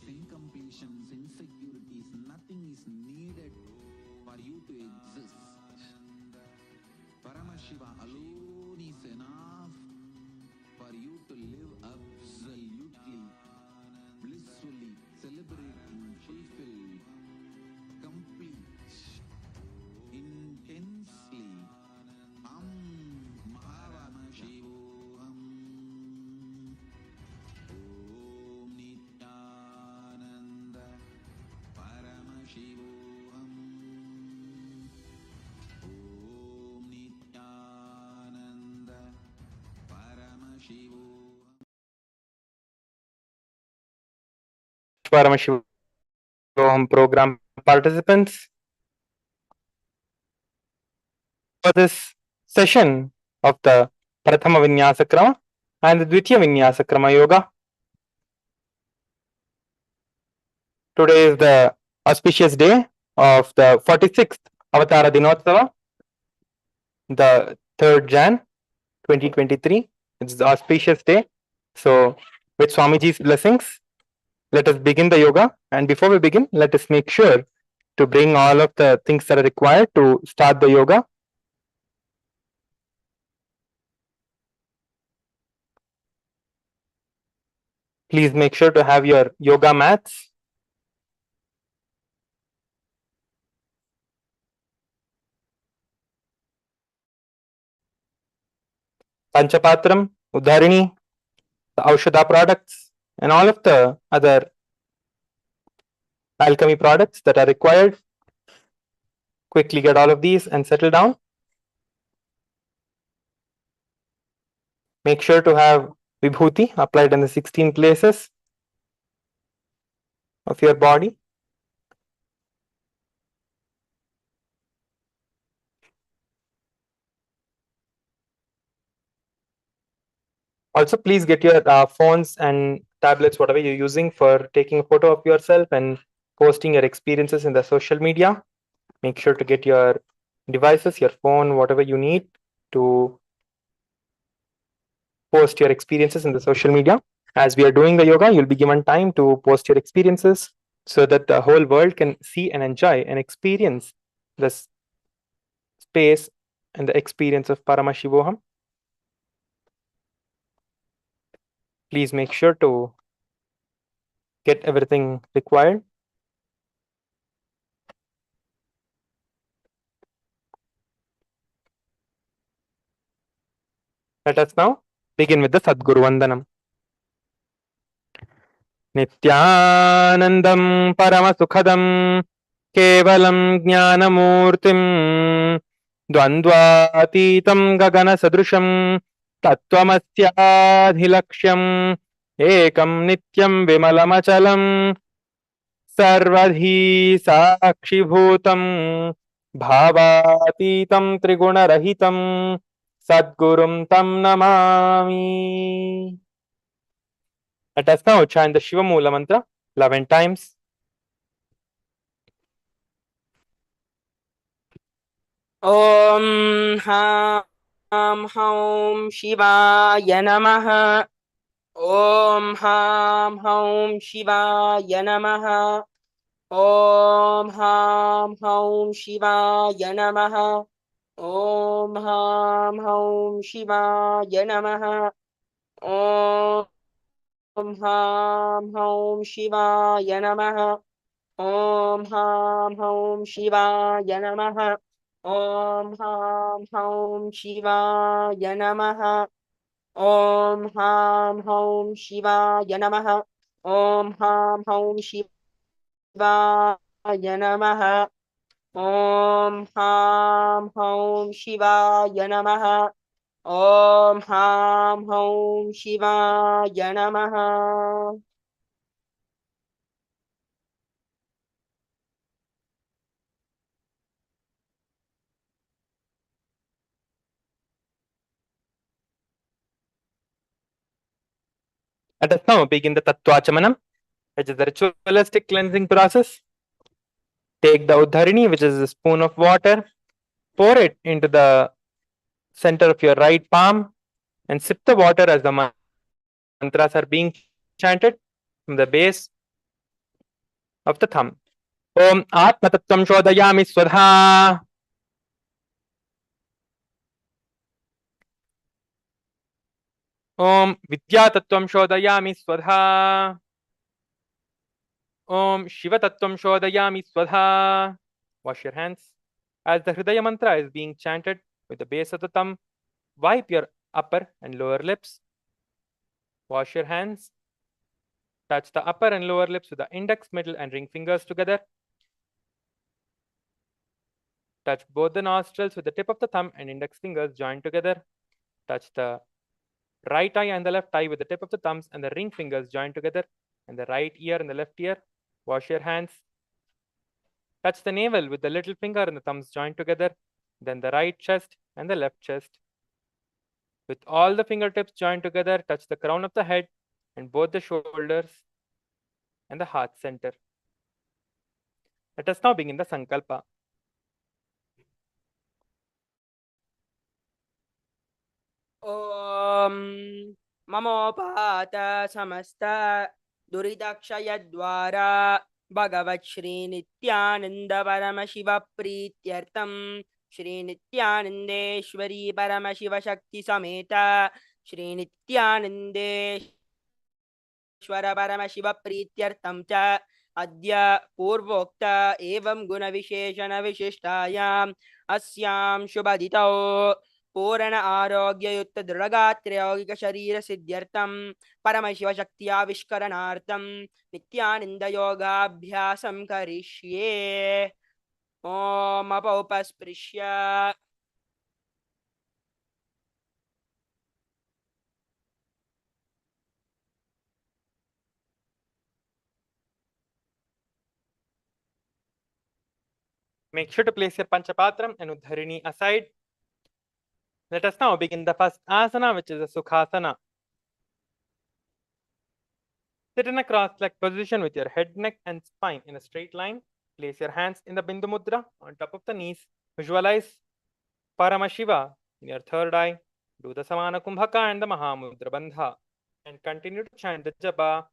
Incompletions, insecurities, nothing is needed for you to exist. Paramashiva alone is enough for you to live absolutely, blissfully, celebrating, fulfilled, complete, intensely. Mahaparamashivoham. Paramashivoham. Om Nithyananda Paramashivoham. Paramashivoham program participants, for this session of the Prathama Vinyasa Krama and the Dvitiya Vinyasa Krama Yoga. Today is the auspicious day of the 46th Avatara Dinotsava, the 3rd Jan 2023. It's the auspicious day. So, with Swamiji's blessings, let us begin the yoga. And before we begin, let us make sure to bring all of the things that are required to start the yoga. Please make sure to have your yoga mats. Panchapatram, Udharini, the Aushadha products, and all of the other alchemy products that are required. Quickly get all of these and settle down. Make sure to have Vibhuti applied in the 16 places of your body. Also, please get your phones and tablets, whatever you're using, for taking a photo of yourself and posting your experiences in the social media. Make sure to get your devices, your phone, whatever you need to post your experiences in the social media. As we are doing the yoga, you'll be given time to post your experiences so that the whole world can see and enjoy and experience this space and the experience of Paramashivoham. Please make sure to get everything required. Let us now begin with the Sadguru Vandanam. Nithyanandam Paramasukhadam Kevalam Jnanamurtim Dvandvatitam Gagana Sadrusham Tattvamasyaadhilaksham Ekam Nityam Vimalamachalam Sarvadhi Sakshibhutam Bhavatitam Trigunarahitam Sadgurum Tam Namami. Let us now chant the Shiva Mula mantra 11 times. Om Ham Haum Shivaya Namaha. Om Ham Haum Shivaya Namaha. ॐ हां हौं शिवाय नमः। ॐ हां हौं शिवाय नमः। ॐ हां हौं शिवाय नमः। ॐ हां हौं शिवाय नमः। ॐ हां हौं शिवाय नमः। ॐ हां हौं शिवाय नमः। ॐ हां हौं शिवाय नमः। ॐ हां हौं शिवाय नमः। ॐ हां हौं शिवाय नमः। Let us now begin the Tattvachamanam, which is the ritualistic cleansing process. Take the Uddharini, which is a spoon of water, pour it into the center of your right palm, and sip the water as the mantras are being chanted from the base of the thumb. Om Atma Tattvam Shodayami Swadha. Om Vidya Tattvam Shodayami Swadha. Om Shiva Tattvam Shodayami Swadha. Wash your hands. As the Hridaya mantra is being chanted with the base of the thumb, wipe your upper and lower lips. Wash your hands. Touch the upper and lower lips with the index, middle, and ring fingers together. Touch both the nostrils with the tip of the thumb and index fingers joined together. Touch the right eye and the left eye with the tip of the thumbs and the ring fingers joined together, and the right ear and the left ear. Wash your hands. Touch the navel with the little finger and the thumbs joined together, then the right chest and the left chest. With all the fingertips joined together, touch the crown of the head and both the shoulders and the heart center. Let us now begin the Sankalpa. ॐ ममोपात समस्त दुरितक्षयद्वारा भगवत् श्रीनित्यानन्द परमशिवप्रीत्यर्थं श्रीनित्यानन्देश्वरी परमशिवशक्तिसमेत श्रीनित्यानन्देश्वर परमशिवप्रीत्यर्थं च अद्य पूर्वोक्त एवं गुणविशेषणविशिष्टायाम् अस्यां शुभदितौ पूर्ण आरोग्ययुक्त दृढगात्रयौगिक शरीर सिद्ध्यर्थं परमशिवशक्त्याविष्करणार्थं नित्यानन्द योगाभ्यासं करिष्ये। ॐ अपौपस्पृश्य Make sure to place your Panchapatram and Uddharini aside. Let us now begin the first asana, which is a Sukhasana. Sit in a cross-legged position with your head, neck, and spine in a straight line. Place your hands in the Bindu Mudra on top of the knees. Visualize Paramashiva in your third eye. Do the Samana Kumbhaka and the Mahamudra Bandha. And continue to chant the Japa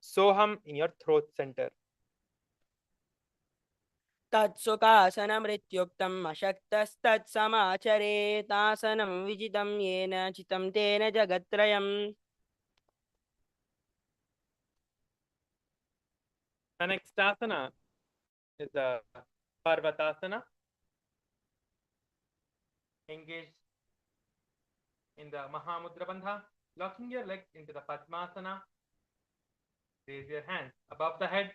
Soham in your throat center. तत्सुखासनमृत्युक्तम् अशक्तस्तत्समाचरेतासनं विजितं येन चितं तेन जगत्त्रयम्। The next asana is a Parvatasana. Engage in the Mahamudra Bandha, locking your legs into the Padmasana. Raise your hands above the head,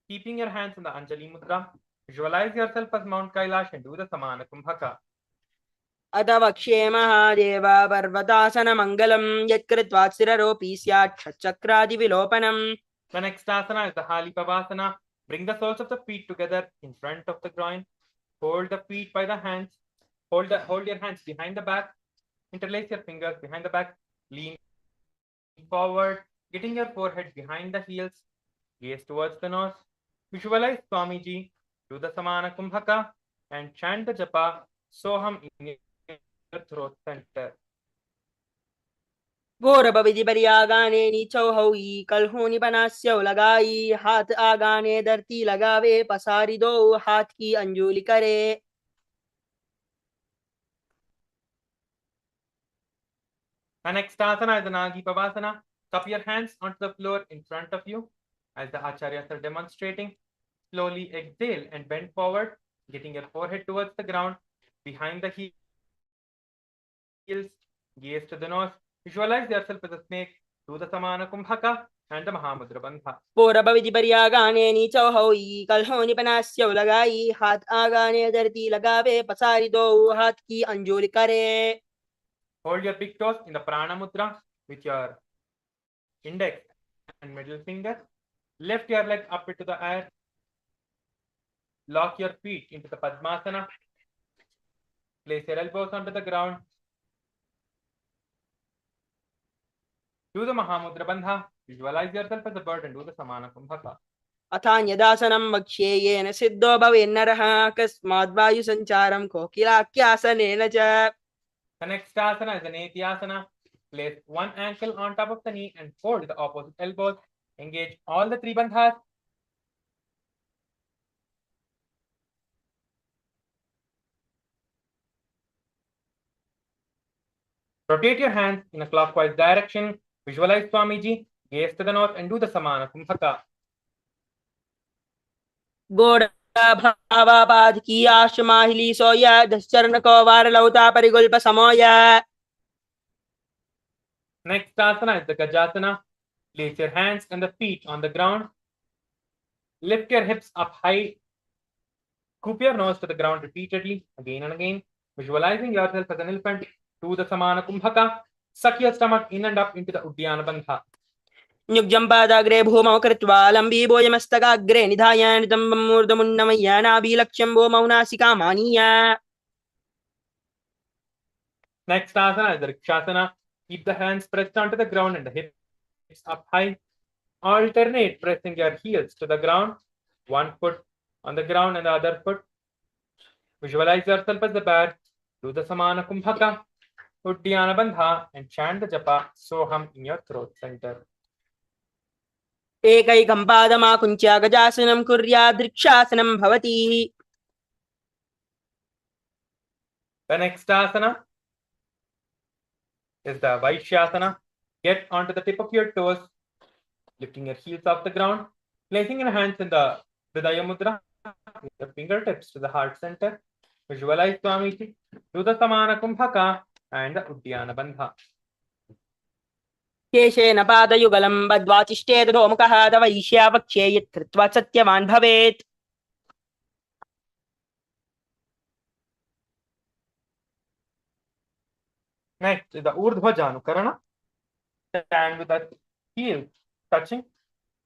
keeping your hands in the Anjali Mudra. Visualize yourself as Mount Kailasa and do the Samana Kumbhaka. अथ वक्ष्ये महादेव पर्वतासनमङ्गलं यत्कृत्वा स्थिररोपी स्यात् षट्चक्रादिविलोपनम्। The next asana is the Halipavasana. Bring the soles of the feet together in front of the groin. Hold the feet by the hands. Hold your hands behind the back. Interlace your fingers behind the back. Lean forward, getting your forehead behind the heels. Gaze towards the nose. Visualize Swamiji. Do the Samana Kumbhaka and chant the Japa Soham in your throat center. गौरव विधि बरिया गाने नीचो होई कलहोनी बनास्यो लगाई हाथ आगाने धरती लगावे पसारी दो हाथ की अंजुली करे. The next asana is the Nagi Pavasana. Cup your hands onto the floor in front of you as the acharyas are demonstrating. Slowly exhale and bend forward, getting your forehead towards the ground, behind the heels, gaze to the nose. Visualize yourself as a snake. Do the Samana Kumbhaka and the Mahamudra Bandha. गौरव विधि बरिया गाने नीचो होई कलहोनी बनास्यो लगाई हाथ आगाने धरती लगावे पसारी दो हाथ की अंजुली करे. Hold your big toes in the Prana Mudra with your index and middle finger. Lift your leg up into the air. Lock your feet into the Padmasana. Place your elbows onto the ground. Do the Mahamudra Bandha. Visualize yourself as a bird and do the Samana Kumbhaka. अथान्यदासनं वक्ष्ये येन सिद्धो भवेन्नरः कस्माद्वायुसञ्चारं कोकिलाख्यासनेन च. The next asana is an Nithyananda. Place one ankle on top of the knee and fold the opposite elbows. Engage all the three bandhas. Rotate your hands in a clockwise direction. Visualize Swamiji. Gaze to the north and do the Samana Kumbhaka. गोड़ भावापाद की आश्रमाहिली सोया दशचरण को वार लौता परिगुल्प समोया. Next asana is the Gajasana. Place your hands and the feet on the ground. Lift your hips up high. Scoop your nose to the ground repeatedly, again and again. Visualizing yourself as an elephant. Do the Samana Kumbhaka. Suck your stomach in and up into the Uddiyana Bandha. युग्जं पादाग्रे भूमौ कृत्वा लम्बीभूयमस्तकाग्रे निधाय नितम्बं मूर्धमुन्नमय्य नाभिलक्ष्यं भूमौ नासिकामानीय. Next asana is the Rikshasana. Keep the hands pressed onto the ground and the hips up high. Alternate pressing your heels to the ground. One foot on the ground and the other foot. Visualize yourself as the bear. Do the Samana Kumbhaka, Uddiyana Bandha, and chant the japa Soham in your throat center. एकैकं पादमाकुञ्च्य गजासनं कुर्याद् दृक्षासनं भवति. The next asana is the Vaishyasana. Get onto the tip of your toes, lifting your heels off the ground, placing your hands in the Hridaya Mudra, with the fingertips to the heart center. Visualize Swamiji. Do the Samana Kumbhaka and the Uddiyana Bandha. केशेन पादयुगलं बद्ध्वाचिष्टेतधोमुखः तवैष्या वक्ष्ये यत् कृत्वा सत्यवान् भवेत्. Next is the Urdhva Janukarana. Stand with the heels touching,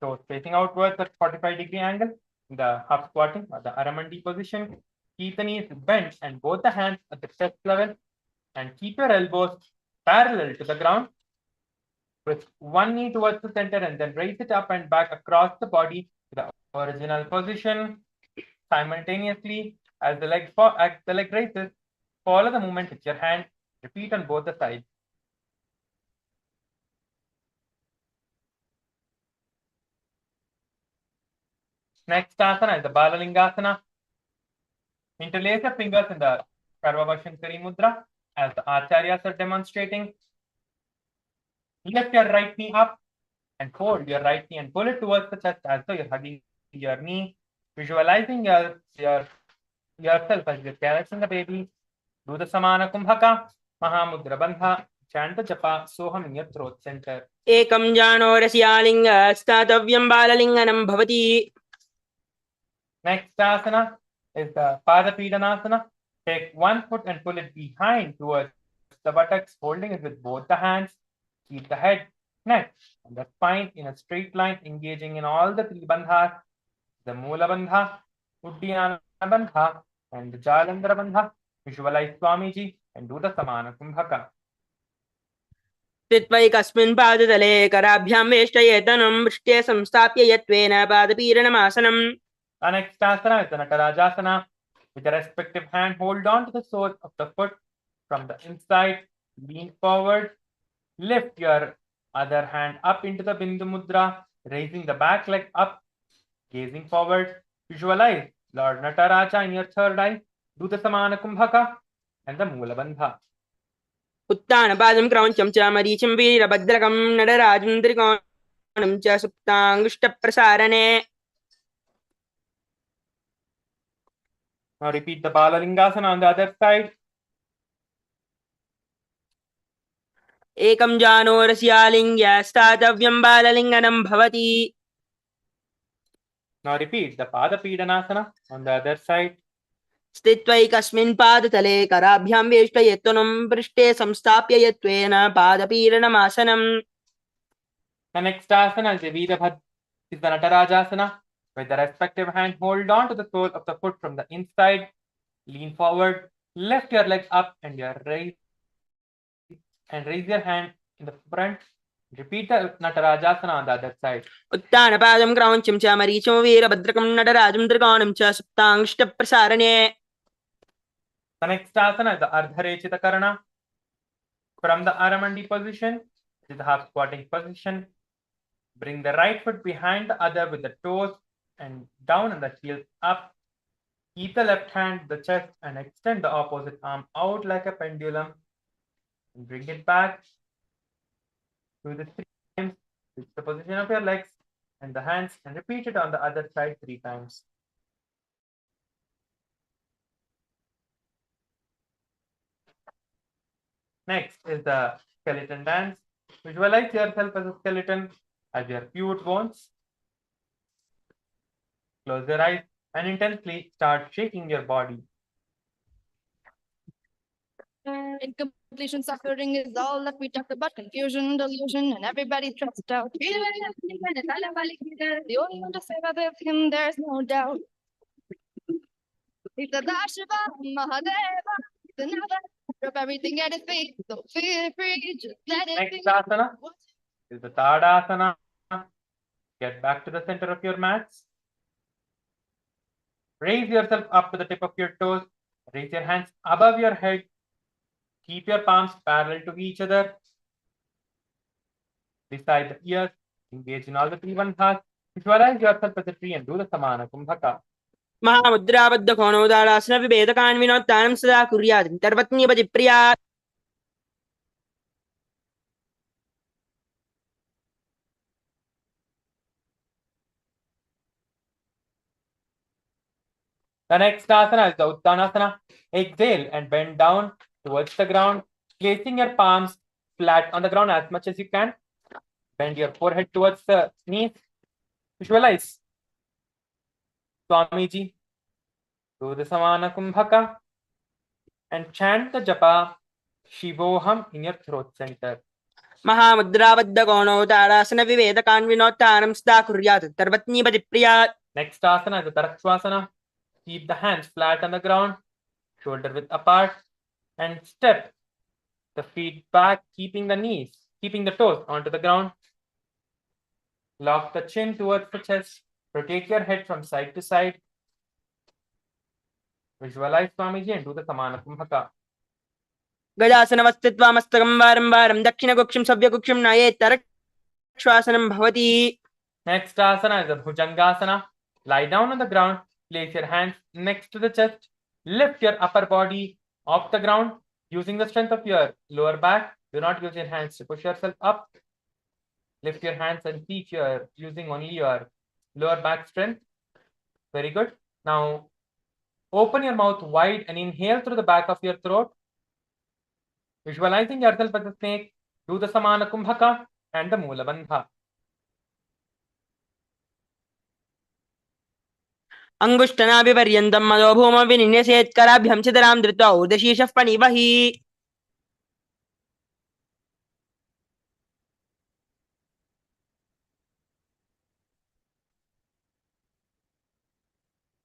toes facing outwards at 45-degree angle. In the half squatting or the Aramandi position. Keep the knees bent and both the hands at the chest level. And keep your elbows parallel to the ground. With one knee towards the center and then raise it up and back across the body to the original position. Simultaneously, as the leg raises, follow the movement with your hand. Repeat on both the sides. Next asana is the Balalingasana. Interlace your fingers in the Sarvavashankari Mudra as the acharyas are demonstrating. Lift your right knee up and fold your right knee and pull it towards the chest as though you're hugging your knee. Visualizing yourself as you're caressing the baby. Do the Samana Kumbhaka, Mahamudra Bandha, chant the japa Soham in your throat center. एकं जानो रस्यालिङ्ग स्थातव्यं बाललिङ्गनं भवति. Next asana is the Padapidanasana. Take one foot and pull it behind towards the buttocks, holding it with both the hands. Keep the head, neck, and the spine in a straight line, engaging in all the three bandhas, the Mula Bandha, Uddiyana Bandha, and the Jalandhara Bandha. Visualize Swamiji and do the Samana Kumbhaka. स्थित्वैकस्मिन् पादतले कराभ्यां वेष्टयेतनं पृष्ठे संस्थाप्य यत्त्वेन पादपीडनमासनम्. The next asana is the Natarajasana. With the respective hand, hold on to the sole of the foot from the inside, lean forward, Lift your other hand up into the Bindu Mudra, raising the back leg up, gazing forward. Visualize Lord Nataraja in your third eye. Do the Samana Kumbhaka and the Mula Bandha. उत्तानपादं क्रौञ्चं च मरीचिं वीरभद्रकं नटराजं त्रिकोणं च सुप्ताङ्गुष्ठप्रसारणे. Now repeat the Balalingasana on the other side. एकं जानोरस्यालिङ्ग्य स्थातव्यं बाललिङ्गनं भवति. Now repeat the Pada Pidanasana on the other side. स्थित्वैकस्मिन् पादतले कराभ्यां वेष्टयत्वनं पृष्ठे संस्थाप्य यत्त्वेन पादपीडनमासनम्. The next asana is the Virabhadra, is the Natarajasana. With the respective hand, hold on to the sole of the foot from the inside. Lean forward, lift your leg up and raise your hand in the front. Repeat the Natarajasana on the other side. उत्तानपादं क्रौञ्चं च मरीचिं वीरभद्रकं नटराजं त्रिकोणं च सुप्ताङ्गुष्ठप्रसारणे. The next asana is the Ardharechita Karana. From the Aramandi position, which is the half squatting position, bring the right foot behind the other with the toes and down and the heels up. Keep the left hand to the chest and extend the opposite arm out like a pendulum. And bring it back. Do this 3 times. Switch the position of your legs and the hands and repeat it on the other side 3 times. Next is the skeleton dance. Visualize yourself as a skeleton as your pute bones. Close your eyes and intensely start shaking your body. Incompletion suffering is all that we talked about. Confusion, delusion, and everybody stressed out. The only one to save us is him, there's no doubt. He's the Shiva, Mahadeva, he's another. Drop everything at his feet. Don't feel free, just let it be. Next asana is the Tadasana. Get back to the center of your mats. Raise yourself up to the tip of your toes. Raise your hands above your head. Keep your palms parallel to each other. Beside the ears, engage in all the 3 bandhas. Visualize yourself as a tree and do the Samana Kumbhaka. महामुद्राबद्धकोणोदारासन विभेदकान्विनोत्तानं सदा कुर्यात् वितर्पत्नीपतिप्रिया. The next asana is the Uttanasana. Exhale and bend down towards the ground, placing your palms flat on the ground as much as you can. Bend your forehead towards the knees. Visualize Swamiji. Do the Samana Kumbhaka and chant the japa Shivoham in your throat center. महामुद्राबद्धकोणोदारासन विभेदकान्विनोत्तानं सदा कुर्यात् वितर्पत्नीपतिप्रिया. Next asana is the Tarakshasana. Keep the hands flat on the ground, shoulder width apart, and step the feet back, keeping the toes onto the ground. Lock the chin towards the chest. Rotate your head from side to side. Visualize Swamiji and do the Samana Kumbhaka. गजासनवस्थित्वा मस्तकं वारं वारं दक्षिणकुक्षिं सव्यकुक्षिं नयेत् तरक्श्वासनं भवति. Next asana is the Bhujangasana. Lie down on the ground. Place your hands next to the chest. Lift your upper body off the ground using the strength of your lower back. Do not use your hands to push yourself up. Lift your hands and feet here using only your lower back strength. Very good. Now open your mouth wide and inhale through the back of your throat. Visualizing yourself as a snake, do the Samana Kumbhaka and the Mula Bandha. अंगुष्ठनाभिपर्यन्तं मदो भूमौ विनिन्यसेत् कराभ्यां चितरां धृत्वा ऊर्ध्वशीर्षः फणिवहि.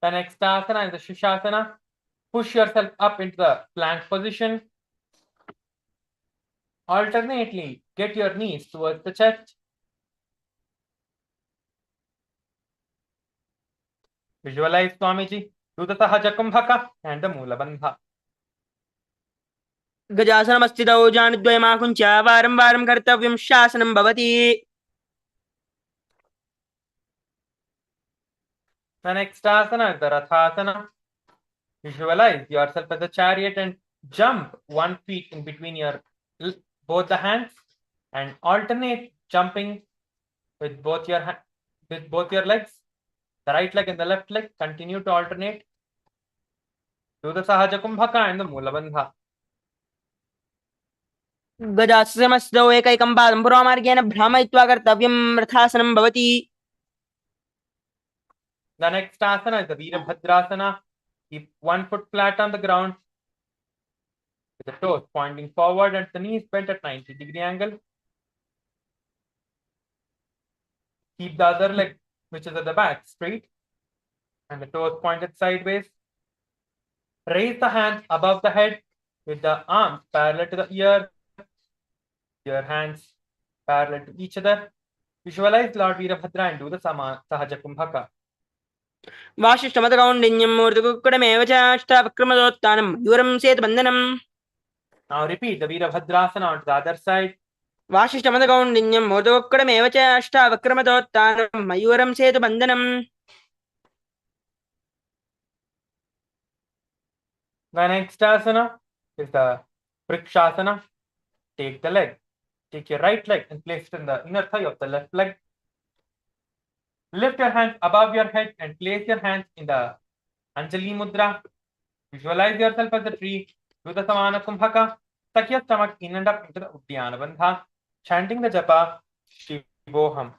The next asana is the Shishasana. Push yourself up into the plank position. Alternately, get your knees towards the chest. Visualize Swamiji. Do the Sahaja Kumbhaka and the Mula Bandha. गजासनमस्थितौ जानुद्वयमाकुञ्च वारं वारं कर्तव्यं शासनं भवति. The next asana is the Rathasana. Visualize yourself as a chariot and jump 1 feet in between your both the hands and alternate jumping with both your legs. The right leg and the left leg continue to alternate. Do the Sahaja Kumbhaka and the Mulabandha. गजासनमस्थितौ एकैकं पादं पुरोमार्गेण भ्रामयित्वा कर्तव्यं रथासनं भवति. The next asana is the Virabhadrasana. Keep 1 foot flat on the ground with the toes pointing forward and the knees bent at 90-degree angle. Keep the other leg, which is at the back, straight and the toes pointed sideways. Raise the hands above the head with the arms parallel to the ear. Your hands parallel to each other. Visualize Lord Virabhadra and do the Sahaja Kumbhaka. वासिष्ठमतकौण्डिन्यं मूर्तिकुक्कुटमेव च अष्टावक्रमदोत्थानं मयूरं सेतुबन्धनम्. Now repeat the Virabhadrasana on the other side. वासिष्ठमतकौण्डिन्यं मूर्तिकुक्कुटमेव च अष्टावक्रमदोत्थानं मयूरं सेतुबन्धनम्. The next asana is the Vrikshasana. Take your right leg and place it in the inner thigh of the left leg. Lift your hands above your head and place your hands in the Anjali Mudra. Visualize yourself as a tree. Do the Samana Kumbhaka. Tuck your stomach in and up into the Uddiyana Bandha. Chanting the japa Shivoham.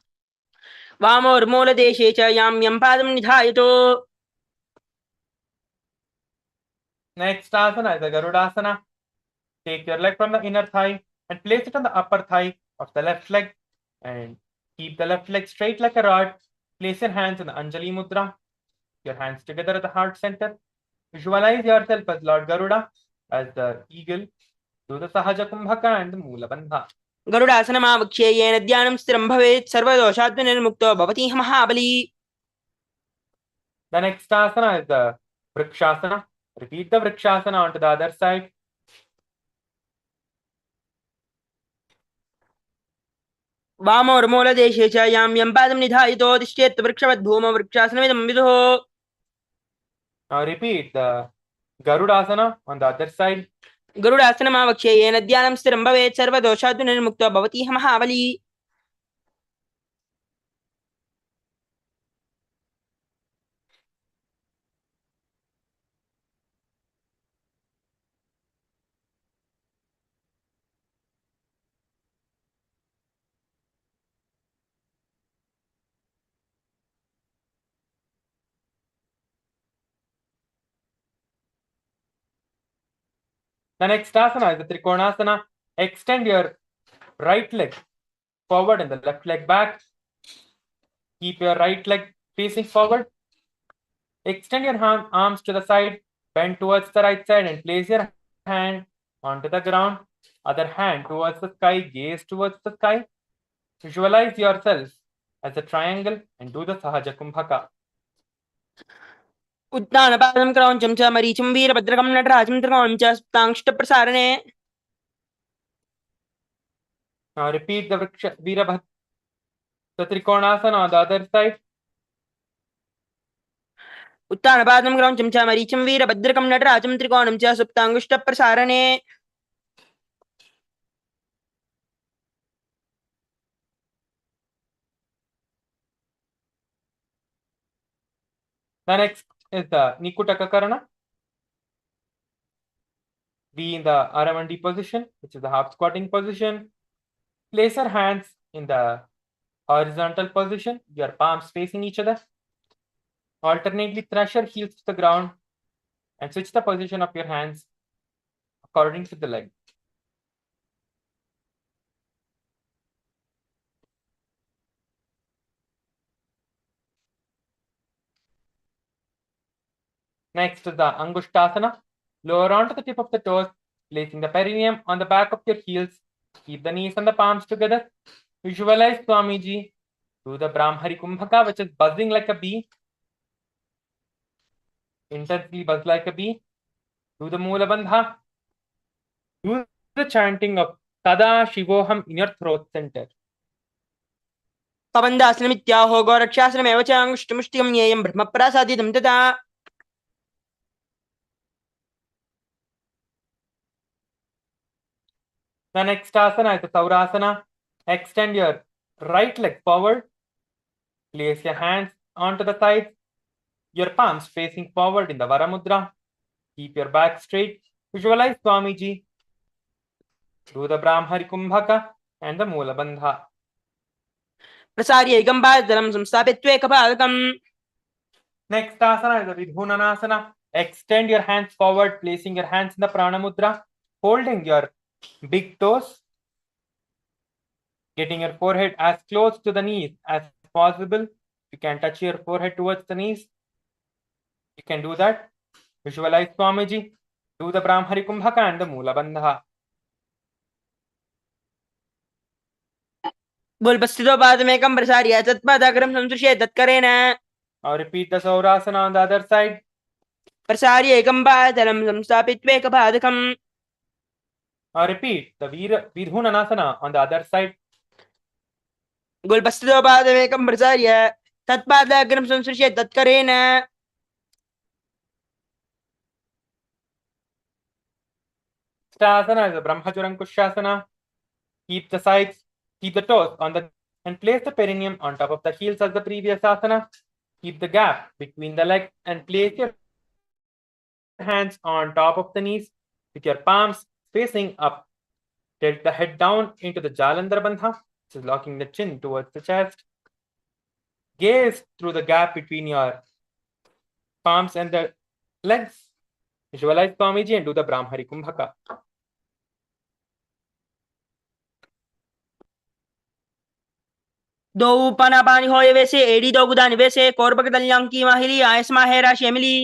वामोर्मूलदेशे च यां यं पादं निधायतो. Next asana is the Garudasana. Take your leg from the inner thigh and place it on the upper thigh of the left leg and keep the left leg straight like a rod. Place your hands in the Anjali Mudra. Your hands together at the heart center. Visualize yourself as Lord Garuda, as the eagle. Do the Sahaja Kumbhaka and the Moola Bandha. गरुडासनमावक्ष्ये येन ध्यानं स्थिरं भवेत् सर्वदोषात् निर्मुक्तो भवति महाबली. The next asana is the Vrikshasana. Repeat the Vrikshasana onto the other side. वामोर्मूलदेशे च यां यं पादं निधायतो तिष्ठेत् वृक्षवद्भूमौ वृक्षासनमिदं विदुः. Now repeat the Garudasana on the other side. गरुडासनमावक्ष्ये येन ध्यानं स्थिरं भवेत् सर्वदोषात् निर्मुक्तो भवति महाबली. The next asana is the Trikonasana. Extend your right leg forward and the left leg back. Keep your right leg facing forward. Extend your arms to the side, bend towards the right side and place your hand onto the ground. Other hand towards the sky, gaze towards the sky. Visualize yourself as a triangle and do the Sahaja Kumbhaka. उत्तानपादं क्रौञ्चं च मरीचिं वीरभद्रकं नटराजं त्रिकोणं च सुप्ताङ्ष्टप्रसारणे. Now repeat the Virabhadra, the Trikonasana on the other side. उत्तानपादं क्रौञ्चं च मरीचिं वीरभद्रकं नटराजं त्रिकोणं च सुप्ताङ्ष्टप्रसारणे. The next is the Nikutaka Karana. Be in the Aramandi position, which is the half squatting position. Place your hands in the horizontal position, your palms facing each other. Alternately thrush your heels to the ground and switch the position of your hands according to the leg. Next is the Angushtasana. Lower onto the tip of the toes, placing the perineum on the back of your heels. Keep the knees and the palms together. Visualize Swamiji. Do the Brahmari Kumbhaka, which is buzzing like a bee. Intensely buzz like a bee. Do the Moola Bandha. Use the chanting of Shivoham in your throat center. पबन्दासनमित्याहो गोरक्षासनमेव च अंगुष्ठमुष्टिकं ज्ञेयं ब्रह्मप्रासादितं तथा The next asana is the Saurasana. Extend your right leg forward. Place your hands onto the sides. Your palms facing forward in the Varamudra. Keep your back straight. Visualize Swamiji. Do the Brahmari Kumbhaka and the Moola Bandha. प्रसार्य एकम्बादलं संस्थापित्वेकपादकम् Next asana is the Vidhunanasana. Extend your hands forward, placing your hands in the Prana Mudra, holding your big toes, getting your forehead as close to the knees as possible. You can touch your forehead towards the knees. You can do that. Visualize Swamiji. Do the Brahmari Kumbhaka and the Moola Bandha. बोलपस्थितो पादमेकं प्रसार्य तत्पादाग्रं संसृश्य तत्करेण Now repeat the Saurasana on the other side. प्रसार्य एकम्बादलं संस्थापित्वेकपादकम् Now repeat the Vidhunanasana on the other side. बोलपस्थितो पादमेकं प्रसार्य तत्पादाग्रं संसृश्य तत्करेण Asana is the Brahmachurankushasana. Keep the sides, keep the toes on the and place the perineum on top of the heels as the previous asana. Keep the gap between the legs and place your hands on top of the knees with your palms facing up. Tilt the head down into the Jalandhara Bandha, which is locking the chin towards the chest. Gaze through the gap between your palms and the legs. Visualize Swamiji and do the Brahmari Kumbhaka. दो पानी होए वैसे AD दो गुदानी वैसे कोरबक दल्यां की माहिली आयसमा है राशि मिली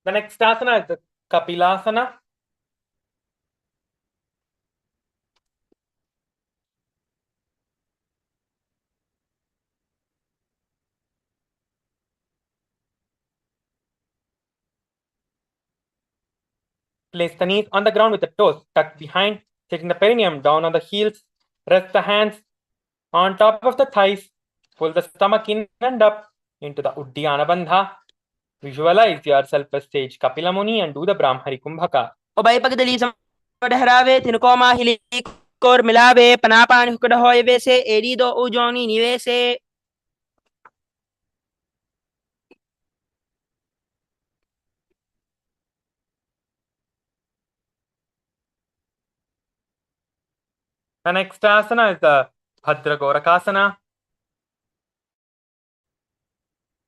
The next asana is the Kapilasana. Place the knees on the ground with the toes tucked behind, setting the perineum down on the heels. Rest the hands on top of the thighs. Pull the stomach in and up into the Uddiyana Bandha. Visualize yourself as sage Kapila Muni and do the Brahmari Kumbhaka. ओबाई पगदली समडहरावे तिनको माहिली core मिलावे पनापान हुकड़ होए वैसे AD दो उजोनी निवेसे The next asana is the Bhadra Gorakasana.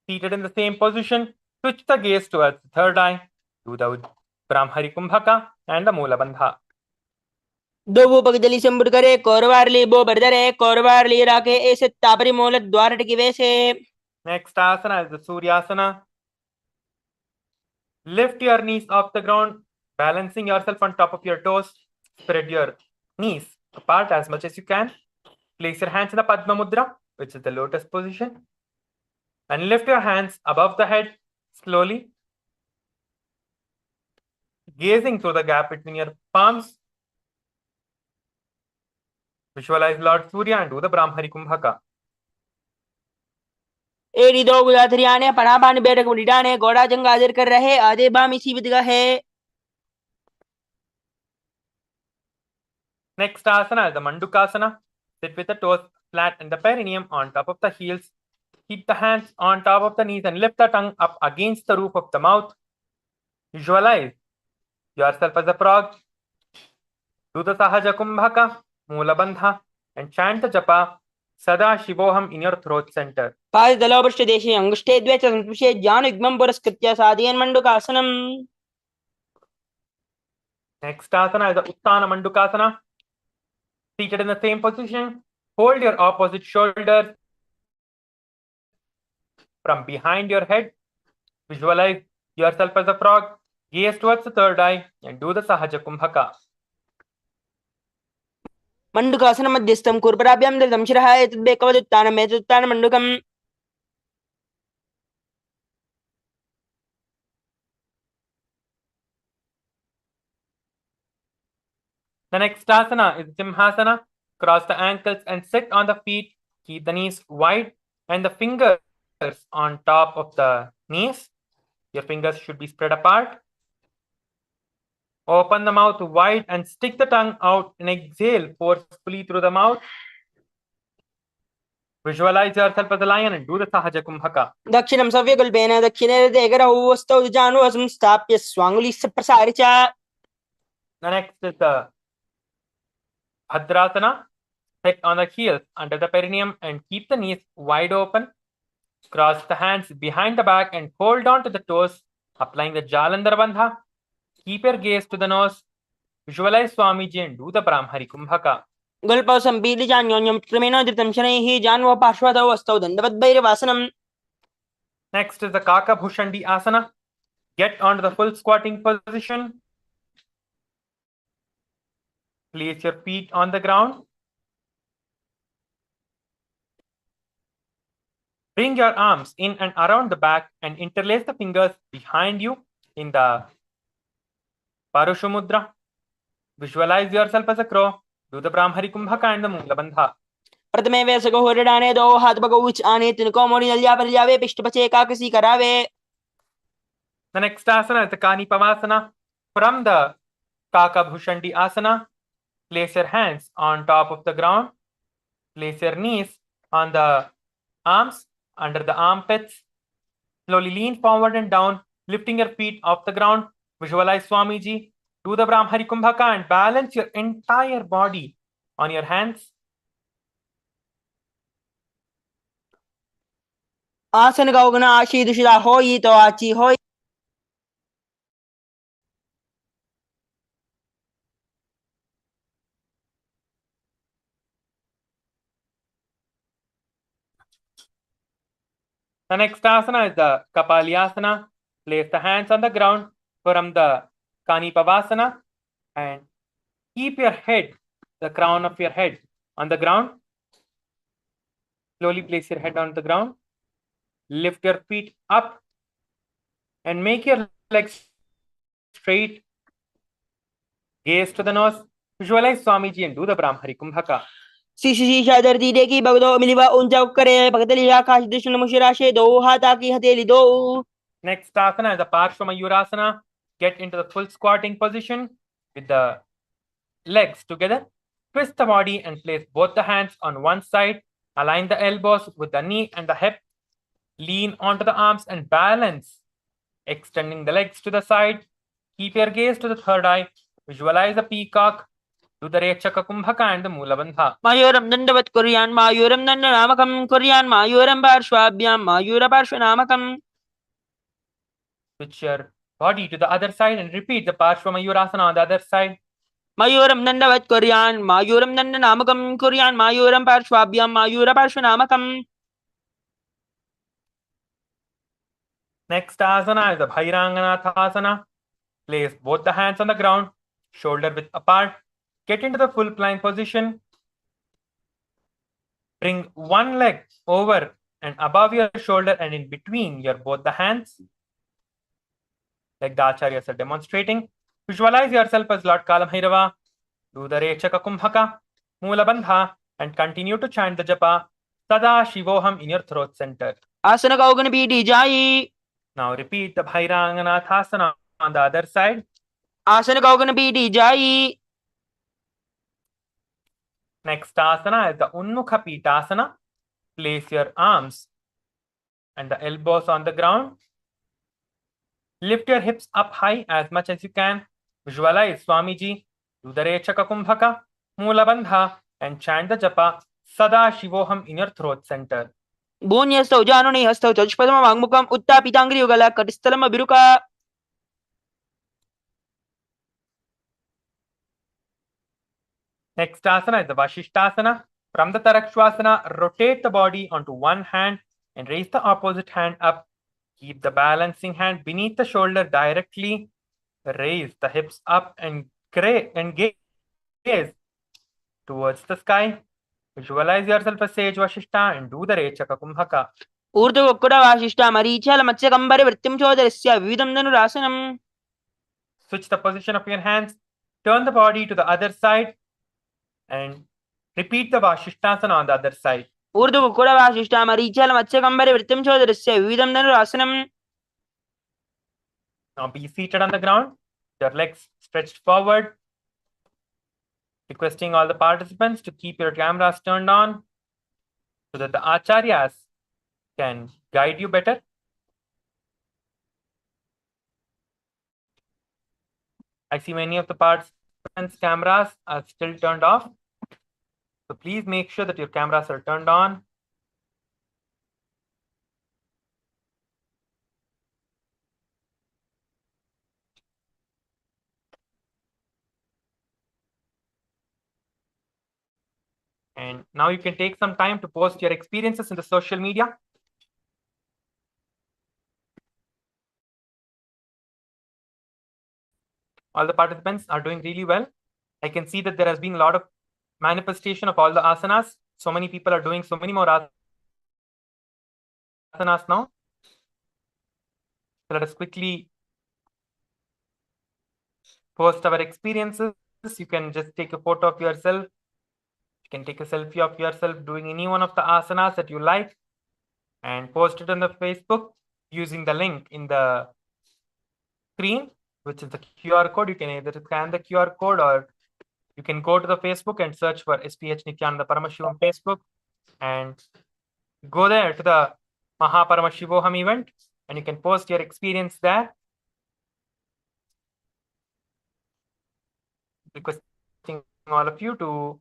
Seated in the same position, switch the gaze towards the third eye. Do the Brahmari Kumbhaka and the Moola Bandha. दो वो पगदली संबुड़ करे कोरवारली बो बरदरे कोरवारली राके ऐसे तापरी मोलत द्वार टकी वैसे Next asana is the Suryasana. Lift your knees off the ground, balancing yourself on top of your toes. Spread your knees apart as much as you can. Place your hands in the Padma Mudra, which is the lotus position. And lift your hands above the head slowly. Gazing through the gap between your palms. Visualize Lord Surya and do the Brahmari Kumbhaka. एडी दो गुदाथरियाने पनापान बैठक उड़ाने गोड़ा जंग हाजिर कर रहे आधे बाम इसी विधगा है Next asana is the Mandukasana. Sit with the toes flat and the perineum on top of the heels. Keep the hands on top of the knees and lift the tongue up against the roof of the mouth. Visualize yourself as a frog. Do the Sahaja Kumbhaka, Moola Bandha, and chant the japa Shivoham in your throat center. पाद दलोपृष्ठ देशे अंगुष्ठे द्वे च संस्पृशे ज्ञान युग्मं पुरस्कृत्य साधयन् मण्डूकासनम् Next asana is the Uttana Mandukasana. Seated in the same position, hold your opposite shoulder from behind your head. Visualize yourself as a frog. Gaze towards the third eye and do the Sahaja Kumbhaka. Mandukasana madhyastam kurparabhyam dridam shiraha etadbekavaduttanam etaduttanam mandukam. The next asana is Simhasana. Cross the ankles and sit on the feet. Keep the knees wide and the fingers on top of the knees. Your fingers should be spread apart. Open the mouth wide and stick the tongue out and exhale forcefully through the mouth. Visualize yourself as a lion and do the Sahaja Kumbhaka. Dakshinam savyagulpena dakshine degarahu vastau janu asmstapya swangulisa prasaricha. The next is the Bhadrasana. Sit on the heels under the perineum and keep the knees wide open. Cross the hands behind the back and hold on to the toes, applying the Jalandhara Bandha. Keep your gaze to the nose. Visualize Swamiji and do the Brahmari Kumbhaka. Gulpau sampili janyonyam trimeno dhritam shanaihi janva parshvatau vastau dandavadbhairavasanam. Next is the Kaka Bhushandi Asana. Get onto the full squatting position. Place your feet on the ground. Bring your arms in and around the back and interlace the fingers behind you in the Parusha Mudra. Visualize yourself as a crow. Do the Brahmari Kumbhaka and the Mula Bandha. प्रथमे वे सगो होरडाने दो हाथ बगो उच आने तिनको मोड़ी नलिया पर जावे पिष्ट बचे काकसी करावे. The next asana is the Kani Pavasana. From the Kaka Bhushandi Asana, place your hands on top of the ground. Place your knees on the arms under the armpits. Slowly lean forward and down, lifting your feet off the ground. Visualize Swamiji. Do the Brahmari Kumbhaka and balance your entire body on your hands. आसन का उगना आशी दुशिला होई तो आची होई. The next asana is the Kapalyasana. Place the hands on the ground from the Kani Pavasana and keep your head, the crown of your head, on the ground. Slowly place your head on the ground. Lift your feet up and make your legs straight. Gaze to the nose. Visualize Swamiji and do the Brahmari Kumbhaka. शीशा धरती देखी भगदो मिलिवा ऊंचा करे भगदली आकाश दृष्ण मुशिराशे दो हाथा की हथेली दो. Next asana is the Parshvamayurasana. Get into the full squatting position with the legs together. Twist the body and place both the hands on one side. Align the elbows with the knee and the hip. Lean onto the arms and balance. Extending the legs to the side. Keep your gaze to the third eye. Visualize the peacock. Do the Rechaka Kumbhaka and the Mula Bandha. Mayuram dandavat kuryan mayuram dandanamakam kuryan mayuram parshvabhyam mayura parshvanamakam. Switch your body to the other side and repeat the Parshvamayurasana on the other side. Mayuram dandavat kuryan mayuram dandanamakam kuryan mayuram parshvabhyam mayura parshvanamakam. Next asana is the Bhairanganathasana. Place both the hands on the ground, shoulder width apart. Get into the full plank position. Bring one leg over and above your shoulder and in between your both the hands, like the acharyas are demonstrating. Visualize yourself as Lord Kalabhairava. Do the Rechaka Kumbhaka, Mula Bandha, and continue to chant the japa Mahaparamashivoham in your throat center. Asana ka ugana piti jayi. Now repeat the Bhairanganathasana on the other side. Asana ka ugana piti jayi. Next asana is the Unmukha Pitasana. Place your arms and the elbows on the ground. Lift your hips up high as much as you can. Visualize Swamiji. Do the Rechaka Kumbhaka, Mula Bandha, and chant the japa Mahaparamashivoham in your throat center. Bunyastau januni hastau chatushpadama vangmukam uttapitangri yugala katistalam abiruka. Next asana is the Vashishtasana. From the Tarakshvasana, rotate the body onto one hand and raise the opposite hand up. Keep the balancing hand beneath the shoulder directly. Raise the hips up and gaze towards the sky. Visualize yourself as sage Vashishta and do the Rechaka Kumbhaka. ऊर्ध्वकुक्कुटवासिष्ठ मरीचल मत्स्यकम्बरे वृत्तिं चोदरस्य विविधं धनुरासनम्. Switch the position of your hands, turn the body to the other side and repeat the Vashishtasana on the other side. ऊर्ध्वकुक्कुटवासिष्ठ मरीचल मत्स्यकम्बरे वृत्तिं चोदरस्य विविधं धनुरासनम्. Now be seated on the ground, your legs stretched forward. Requesting all the participants to keep your cameras turned on so that the acharyas can guide you better. I see many of the participants' cameras are still turned off. So please make sure that your cameras are turned on. And now you can take some time to post your experiences in the social media. All the participants are doing really well. I can see that there has been a lot of manifestation of all the asanas. So many people are doing so many more asanas now. So let us quickly post our experiences. You can just take a photo of yourself. You can take a selfie of yourself doing any one of the asanas that you like and post it on the Facebook using the link in the screen, which is the QR code. You can either scan the QR code or you can go to the Facebook and search for HDH Nithyananda Paramashivam Facebook and go there to the Mahaparamashivoham event and you can post your experience there. Requesting all of you to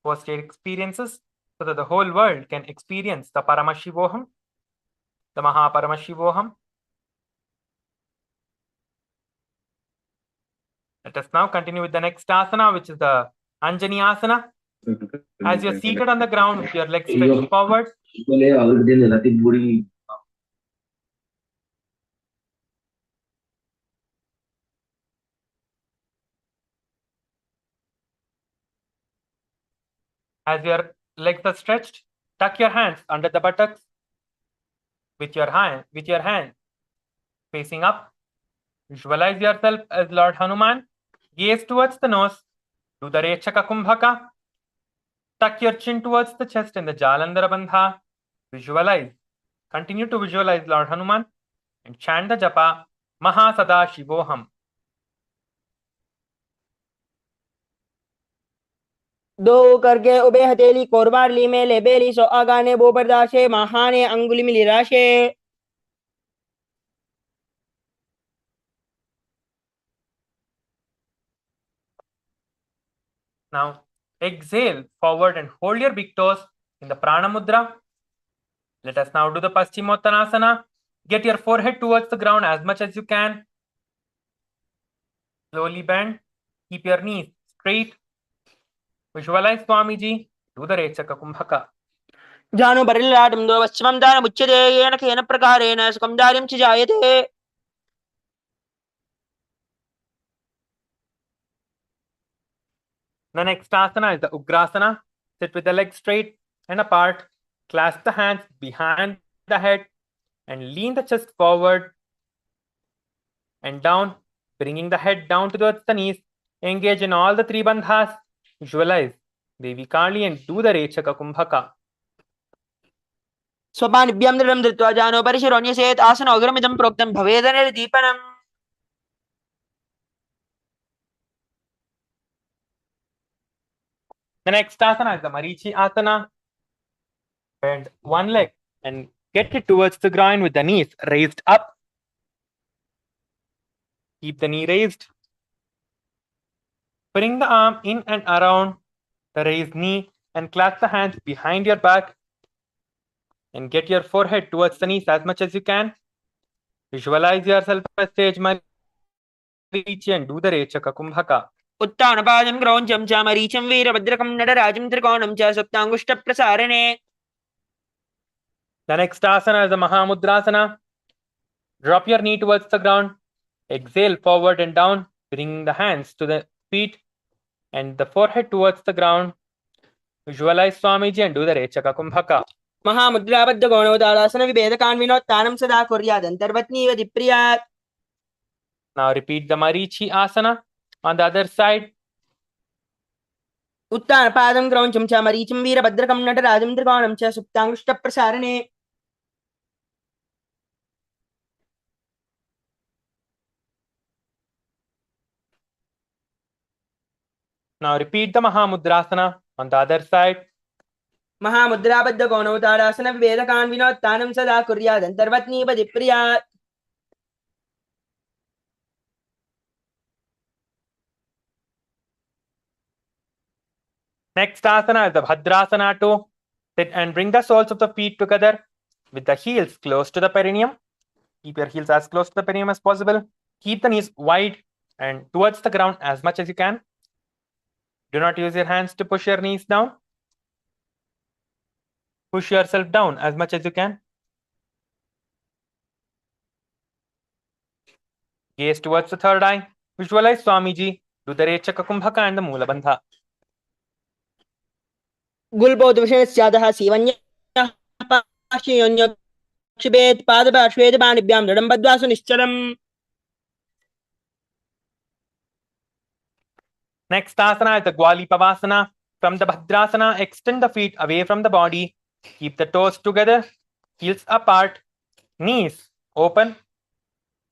post your experiences so that the whole world can experience the Paramashivoham, the Mahaparamashivoham. Let us now continue with the next asana, which is the Anjani asana. As you're seated on the ground with your legs stretched forward, as your legs are stretched, tuck your hands under the buttocks with your hand facing up. Visualize yourself as Lord Hanuman. Gaze towards the nose. Do the Rechaka Kumbhaka. Tuck your chin towards the chest in the Jalandhara Bandha. Visualize. Continue to visualize Lord Hanuman and chant the japa Mahaparamashivoham. दो करके ube हथेली कोरबार ली में ले बेली सो आगाने बो बर्दाशे महाने अंगुली मिली राशे. Now exhale forward and hold your big toes in the Prana Mudra. Let us now do the Paschimottanasana. Get your forehead towards the ground as much as you can. Slowly bend. Keep your knees straight. Visualize Swamiji. Do the Rechaka Kumbhaka. जानो बरिल्लाटं दो पश्चिमं दान मुच्यते येन केन प्रकारेण सुखं दार्यं च जायते. The next asana is the Ugrasana. Sit with the legs straight and apart. Clasp the hands behind the head and lean the chest forward and down, bringing the head down towards the knees. Engage in all the three bandhas. Visualize Devi Kali and do the Rechaka Kumbhaka. स्वपानिभ्यां दृढं धृत्वा जानो परिशिरोऽन्यसेत् आसन अग्रमिदं प्रोक्तं भवेदनिर्दीपनम्. The next asana is the Marichi asana. Bend one leg and get it towards the ground with the knees raised up. Keep the knee raised. Bring the arm in and around the raised knee and clasp the hands behind your back and get your forehead towards the knees as much as you can. Visualize yourself as sage Marichi and do the Rechaka Kumbhaka. उत्तानपादं क्रौञ्चं च मरीचं वीरभद्रकं नटराजं त्रिकोणं च सप्ताङ्गुष्ठप्रसारणे. The next asana is the Mahamudrasana. Drop your knee towards the ground. Exhale forward and down, bringing the hands to the feet. and the forehead towards the ground. Visualize Swamiji and do the Rechaka Kumbhaka. महामुद्राबद्ध गौणोदासन विभेदकान्विनोत्तानं सदा कुर्यादन्तर्वत्नीव दिप्रियात्. Now repeat the Marichi Asana on the other side. उत्तानपादं क्रौञ्चं च मरीचिं वीरभद्रकं नटराजं त्रिकोणं च सुप्ताङ्गुष्ठप्रसारणे. Now repeat the Mahamudrasana on the other side. महामुद्राबद्ध गौणोदासन विभेदकान्विनोत्तानं सदा कुर्यादन्तर्वत्नीव दिप्रियात्. Next asana is the Bhadrasana too. Sit and bring the soles of the feet together with the heels close to the perineum. Keep your heels as close to the perineum as possible. Keep the knees wide and towards the ground as much as you can. Do not use your hands to push your knees down. Push yourself down as much as you can. Gaze towards the third eye. Visualize Swamiji. Do the Rechaka Kumbhaka and the Mula Bandha. गुल्बोद्विषणस्यादः सीवन्यः पाशयोन्यक्षिपेत् पादपार्श्वेदपाणिभ्यां दृढं बद्ध्वा सुनिश्चलम्. Next asana is the Gwali Pavasana. From the Bhadrasana, extend the feet away from the body. Keep the toes together, heels apart, knees open.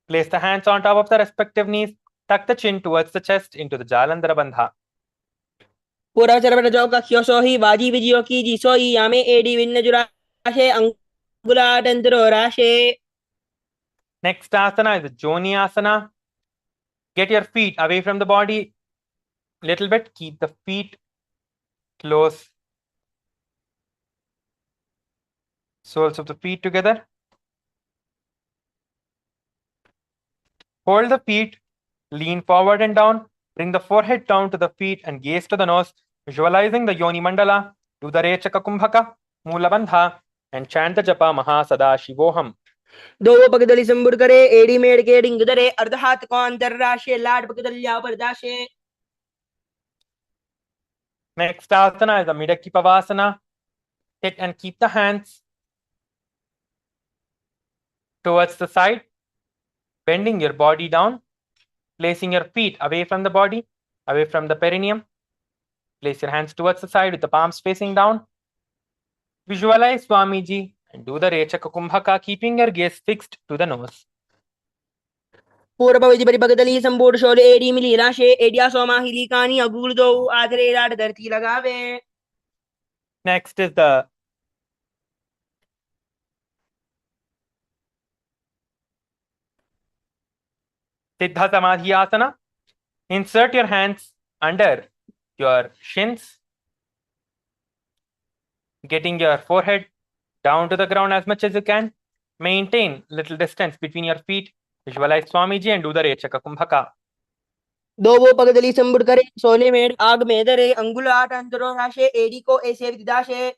Place the hands on top of the respective knees. Tuck the chin towards the chest into the Jalandhara Bandha. पूर्वचरपटजौ कह्योसो हि वाजी विजयो की जीसो हि यामे AD विन्नजुराशे अंगुलाटंतरो राशे. Next asana is the Joni Asana. Get your feet away from the body little bit. Keep the feet close. Soles of the feet together. Hold the feet. Lean forward and down. Bring the forehead down to the feet and gaze to the nose. Visualizing the Yoni Mandala. Do the Rechaka Kumbhaka, Mula Bandha, and chant the Japa Mahaparamashivoham. दो पगदली संबुर करे AD made के डिंग दरे अर्ध हाथ को अंतर राशे लाड पगदलिया परदाशे. Next asana is the Midaki Pavasana. Sit and keep the hands towards the side, bending your body down, placing your feet away from the body, away from the perineum. Place your hands towards the side with the palms facing down. Visualize Swamiji and do the Rechaka Kumbhaka, keeping your gaze fixed to the nose. पूर्व विधि परिपगदली संबुर Sholay AD मिली राशे एडिया सोमा हिली कानी अगुल दो आधरे लाड धरती लगावे. Next is the Siddha Samadhi Asana. Insert your hands under your shins, getting your forehead down to the ground as much as you can. Maintain little distance between your feet. Visualize Swamiji and do the Rechaka Kumbhaka. दो वो पगदली संबुर करे सोले made आग में दरे अंगुलाट अंतरो राशे AD को ऐसे विदाशे.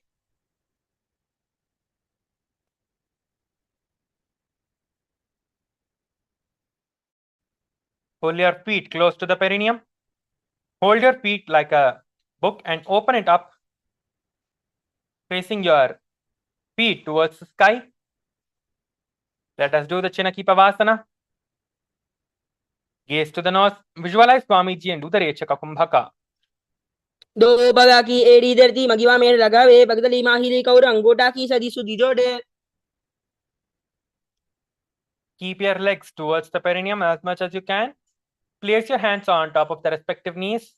Pull your feet close to the perineum. Hold your feet like a book and open it up, facing your feet towards the sky. Let us do the Chinaki Pavasana. Gaze to the nose. Visualize Swamiji and do the Rechaka Kumbhaka. दो बगा की AD धरती मगिवा made लगावे पगदली माहिली कौर अंगोटा की सदी सुदी जोड़े. Keep your legs towards the perineum as much as you can. Place your hands on top of the respective knees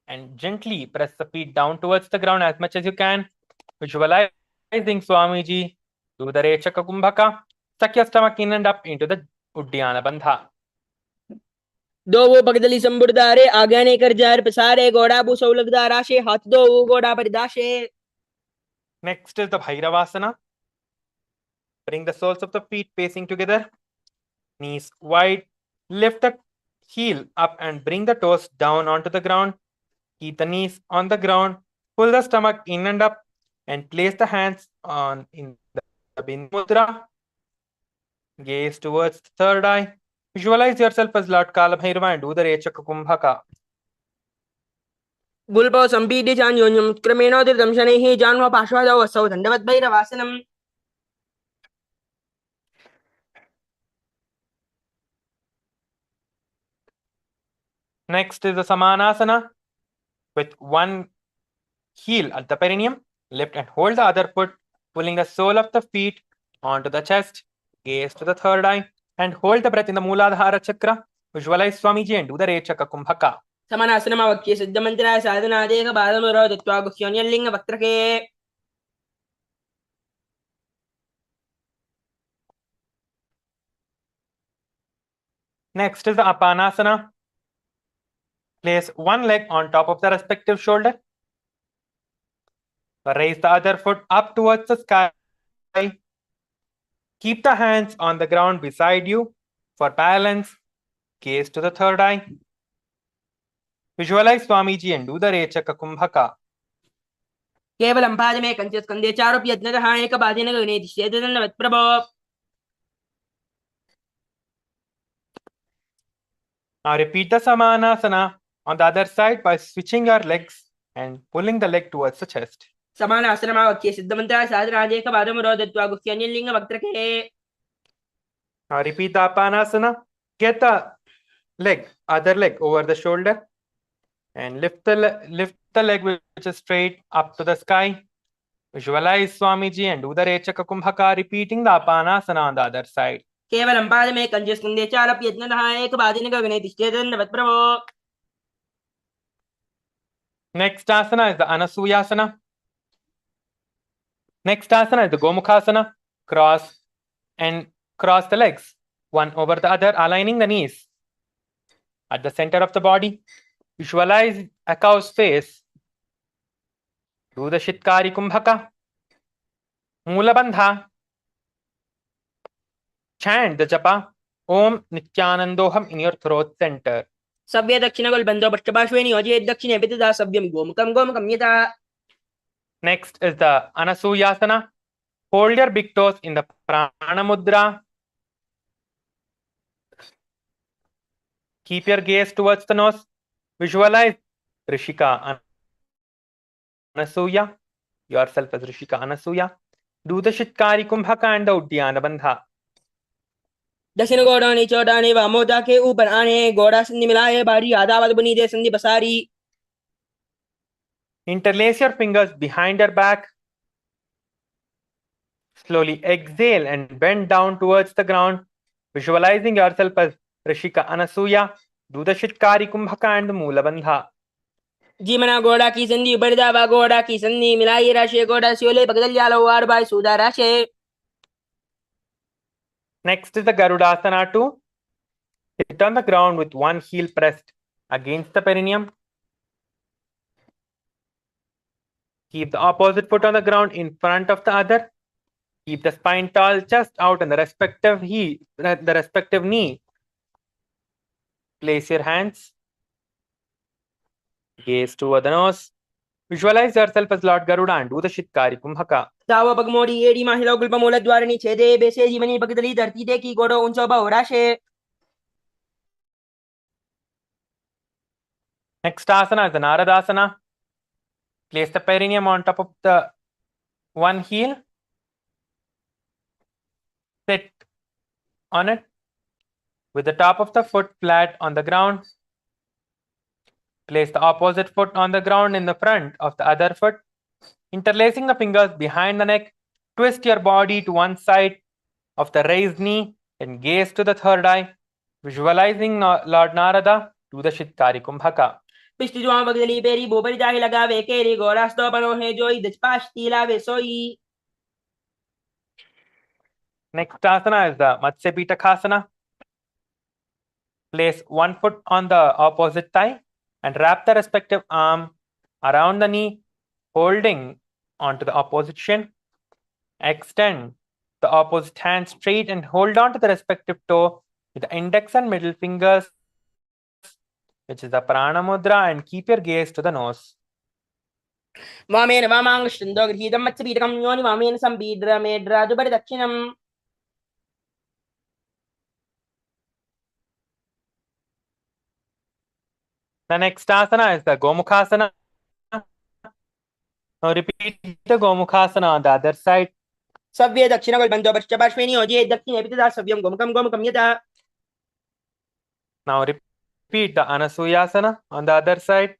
and gently press the feet down towards the ground as much as you can. Visualizing Swamiji. Do the Rechaka Kumbhaka. Suck your stomach in and up into the Uddiyana Bandha. दो वो पगदली संबुर दारे आज्ञा ने कर jar पसारे गोड़ा बु सौलगदा राशे हाथ दो वो गोड़ा परिदाशे. Next is the Bhairavasana. Bring the soles of the feet facing together. Knees wide. Lift the heel up and bring the toes down onto the ground. Keep the knees on the ground. Pull the stomach in and up and place the hands on in the Bindu Mudra. Gaze towards the third eye. Visualize yourself as Lord Kala Bhairava and do the Rechaka Kumbhaka. गुल्पौ सम्पीड्य चान्योन्यं क्रमेणोदितं शनैः जाह्नव पार्श्वदौ वसौ दण्डवद्भैरवासनम् Next is the Samanasana with one heel at the perineum. Lift and hold the other foot, pulling the sole of the feet onto the chest. Gaze to the third eye and hold the breath in the Mooladhara chakra. Visualize Swamiji and do the Rechaka Kumbhaka. समानासनमावक्ष्य सिद्धमन्त्राय साधनादेह बालमुरो दत्त्वा गुह्योन्यलिङ्गवक्त्रके Next is the Apanasana. Place one leg on top of the respective shoulder. Raise the other foot up towards the sky. Keep the hands on the ground beside you for balance. Gaze to the third eye. Visualize Swamiji and do the Rechaka Kumbhaka. केवलं पादमे कञ्च स्कन्धे चारोप्यज्ञतः एकपादेन गगने दिश्येते दण्डवत्प्रभो Now repeat the Samanasana on the other side by switching your legs and pulling the leg towards the chest. समानासनमावक्ष्य सिद्धमन्त्राय साधनादेह बालमुरो दत्त्वा गुह्योन्यलिङ्गवक्त्रके Now repeat the Apanasana. Get the other leg over the shoulder and lift the leg which is straight up to the sky. Visualize Swamiji and do the Rechaka Kumbhaka, repeating the Apanasana on the other side. केवलं पादमे कञ्च स्कन्धे चारोप्यज्ञतः एकपादेन गगने दिश्येते दण्डवत्प्रभो Next asana is the Anasuyasana. Next asana is the Gomukhasana. Cross the legs, one over the other, aligning the knees. At the center of the body, visualize a cow's face. Do the Shitkari Kumbhaka. Mula Bandha. Chant the japa Om Nithyanandoham in your throat center. सव्य दक्षिणगोल्बन्धो पृष्ठपार्श्वे नियोजयेत् दक्षिणे विदधा सव्यं गोमुखं गोमुखं यथा Next is the Anasuyasana. Hold your big toes in the Prana Mudra. Keep your gaze towards the nose. Visualize Rishika Anasuya. Yourself as Rishika Anasuya. Do the Shitkari Kumbhaka and the Uddiyana Bandha. दक्षिण गोडानी चौडानी वामोदा के ऊपर आने गोड़ा संधि मिलाए बारी आदावत बनी दे संधि बसारी Interlace your fingers behind your back. Slowly exhale and bend down towards the ground. Visualizing yourself as Rishika Anasuya. Do the Shitkari Kumbhaka and the Mula Bandha. जीमना गोड़ा की संधि बड़दा वा गोड़ा की संधि मिलाई राशे गोड़ा सियोले बगदल जालो वार बाय सुदा राशे Next is the Garudasana 2. Sit on the ground with one heel pressed against the perineum. Keep the opposite foot on the ground in front of the other. Keep the spine tall, chest out, and the respective knee. Place your hands. Gaze toward the nose. Visualize yourself as Lord Garuda and do the Shitkari Kumbhaka. तावा पगमोड़ी AD माहिलो गुल्पमूल द्वारणी छेदे बेसे जीवनी बगदली धरती दे की गोड़ो उंचो बहुराशे Next asana is the Naradasana. Place the perineum on top of the one heel. Sit on it with the top of the foot flat on the ground. Place the opposite foot on the ground in the front of the other foot. Interlacing the fingers behind the neck, twist your body to one side of the raised knee and gaze to the third eye. Visualizing Lord Narada, do the Shitkari Kumbhaka. पिष्टि जुआ बगदली peri बोपरी जाहि लगावे केरी गोरास्तो बनो है जोई दचपाष्टी लावे सोई Next asana is the Matsya Pitakasana. Place one foot on the opposite thigh and wrap the respective arm around the knee, holding onto the opposite shin. Extend the opposite hand straight and hold on to the respective toe with the index and middle fingers, which is the Prana Mudra, and keep your gaze to the nose. वामेन वामांगष्टन्दो गृहीतं मत्स्यपीठकं योनि वामेन सम्पीड्र मेड्राजुपरि दक्षिणम् The next asana is the Gomukhasana. Now repeat the Gomukhasana on the other side. Savya dakshina golbando parshapashveni oje dakshine pitata savyam gomukam yata. Now repeat the Anasuyasana on the other side.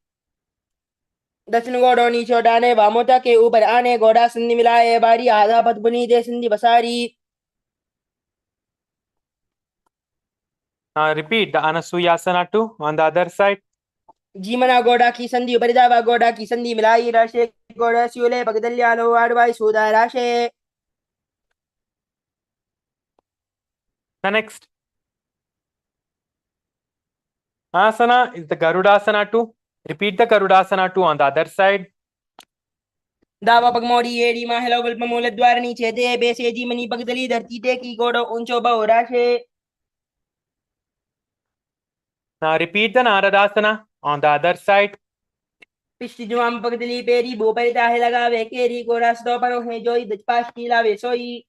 दक्षिण गोड़ो नीचो डाने वामोता के ऊपर आने गोड़ा संधि मिलाए बारी आधा पद बुनी दे संधि बसारी. Now repeat the Anasuyasana too on the other side. जीमना गोड़ा की संधि ऊपर जावा गोड़ा की संधि मिलाई राशे गोड़ा सियोले पगदल्यालो आडवाई सूदा राशे. The next asana is the Garudasana too. Repeat the Garudasana too on the other side. दावा पगमोड़ी एड़ी माहलो गल्प मूल द्वार नीचे दे बेसे जीमनी पगदली धरती ते की गोड़ो ऊंचो बहु राशे. Now repeat the Naradasana on the other side. पिष्टि जुआम पगदली पेरी बोपरी ताहे लगावे केरी गोड़ा सदो परो है जोई दचपाश की लावे सोई.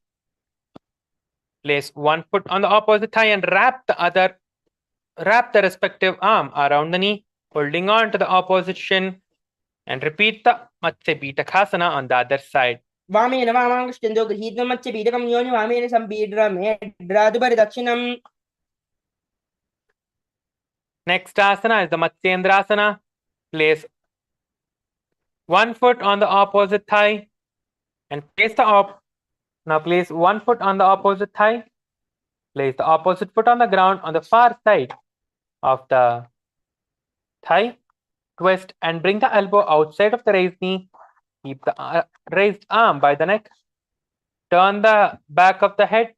Place one foot on the opposite thigh and wrap the respective arm around the knee, holding on to the opposite shin, and repeat the Matsya Pitakasana on the other side. वामेन वामांगश्चंदो गृहीत्वा मच्च पीडकं योनि वामेन संपीड्रामेड्रादुपरि दक्षिणम्. Next asana is the Matsyendrasana. Place one foot on the opposite thigh and place one foot on the opposite thigh. Place the opposite foot on the ground on the far side of the thigh. Twist and bring the elbow outside of the raised knee. Keep the raised arm by the neck. Turn the back of the head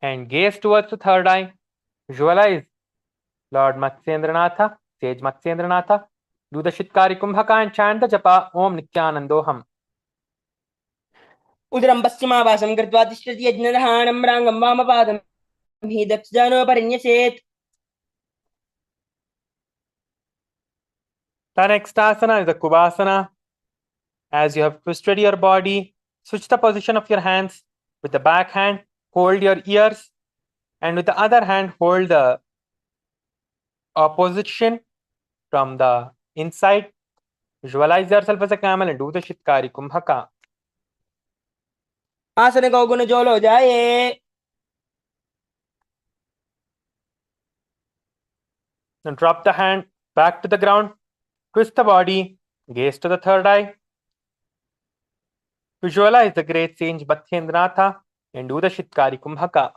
and gaze towards the third eye. Visualize Lord Matsyendranatha, Sage Matsyendranatha. Do the Shitkari Kumbhaka and chant the japa Om Nithyanandoham. उदरं पश्चिमावासं कृत्वा तिष्ठति यज्ञदहानं राङ्गं वामपादं हि दक्षिणो परिन्यसेत्. The next asana is the Kubasana. As you have twisted your body, switch the position of your hands. With the back hand, hold your ears, and with the other hand, hold the opposite shin from the inside. Visualize yourself as a camel and do the Shitkari Kumbhaka. आसन को गुण जोलो जाए. Then drop the hand back to the ground. Twist the body. Gaze to the third eye. Visualize the great sage Matsyendranath and do the Shitkari Kumbhaka.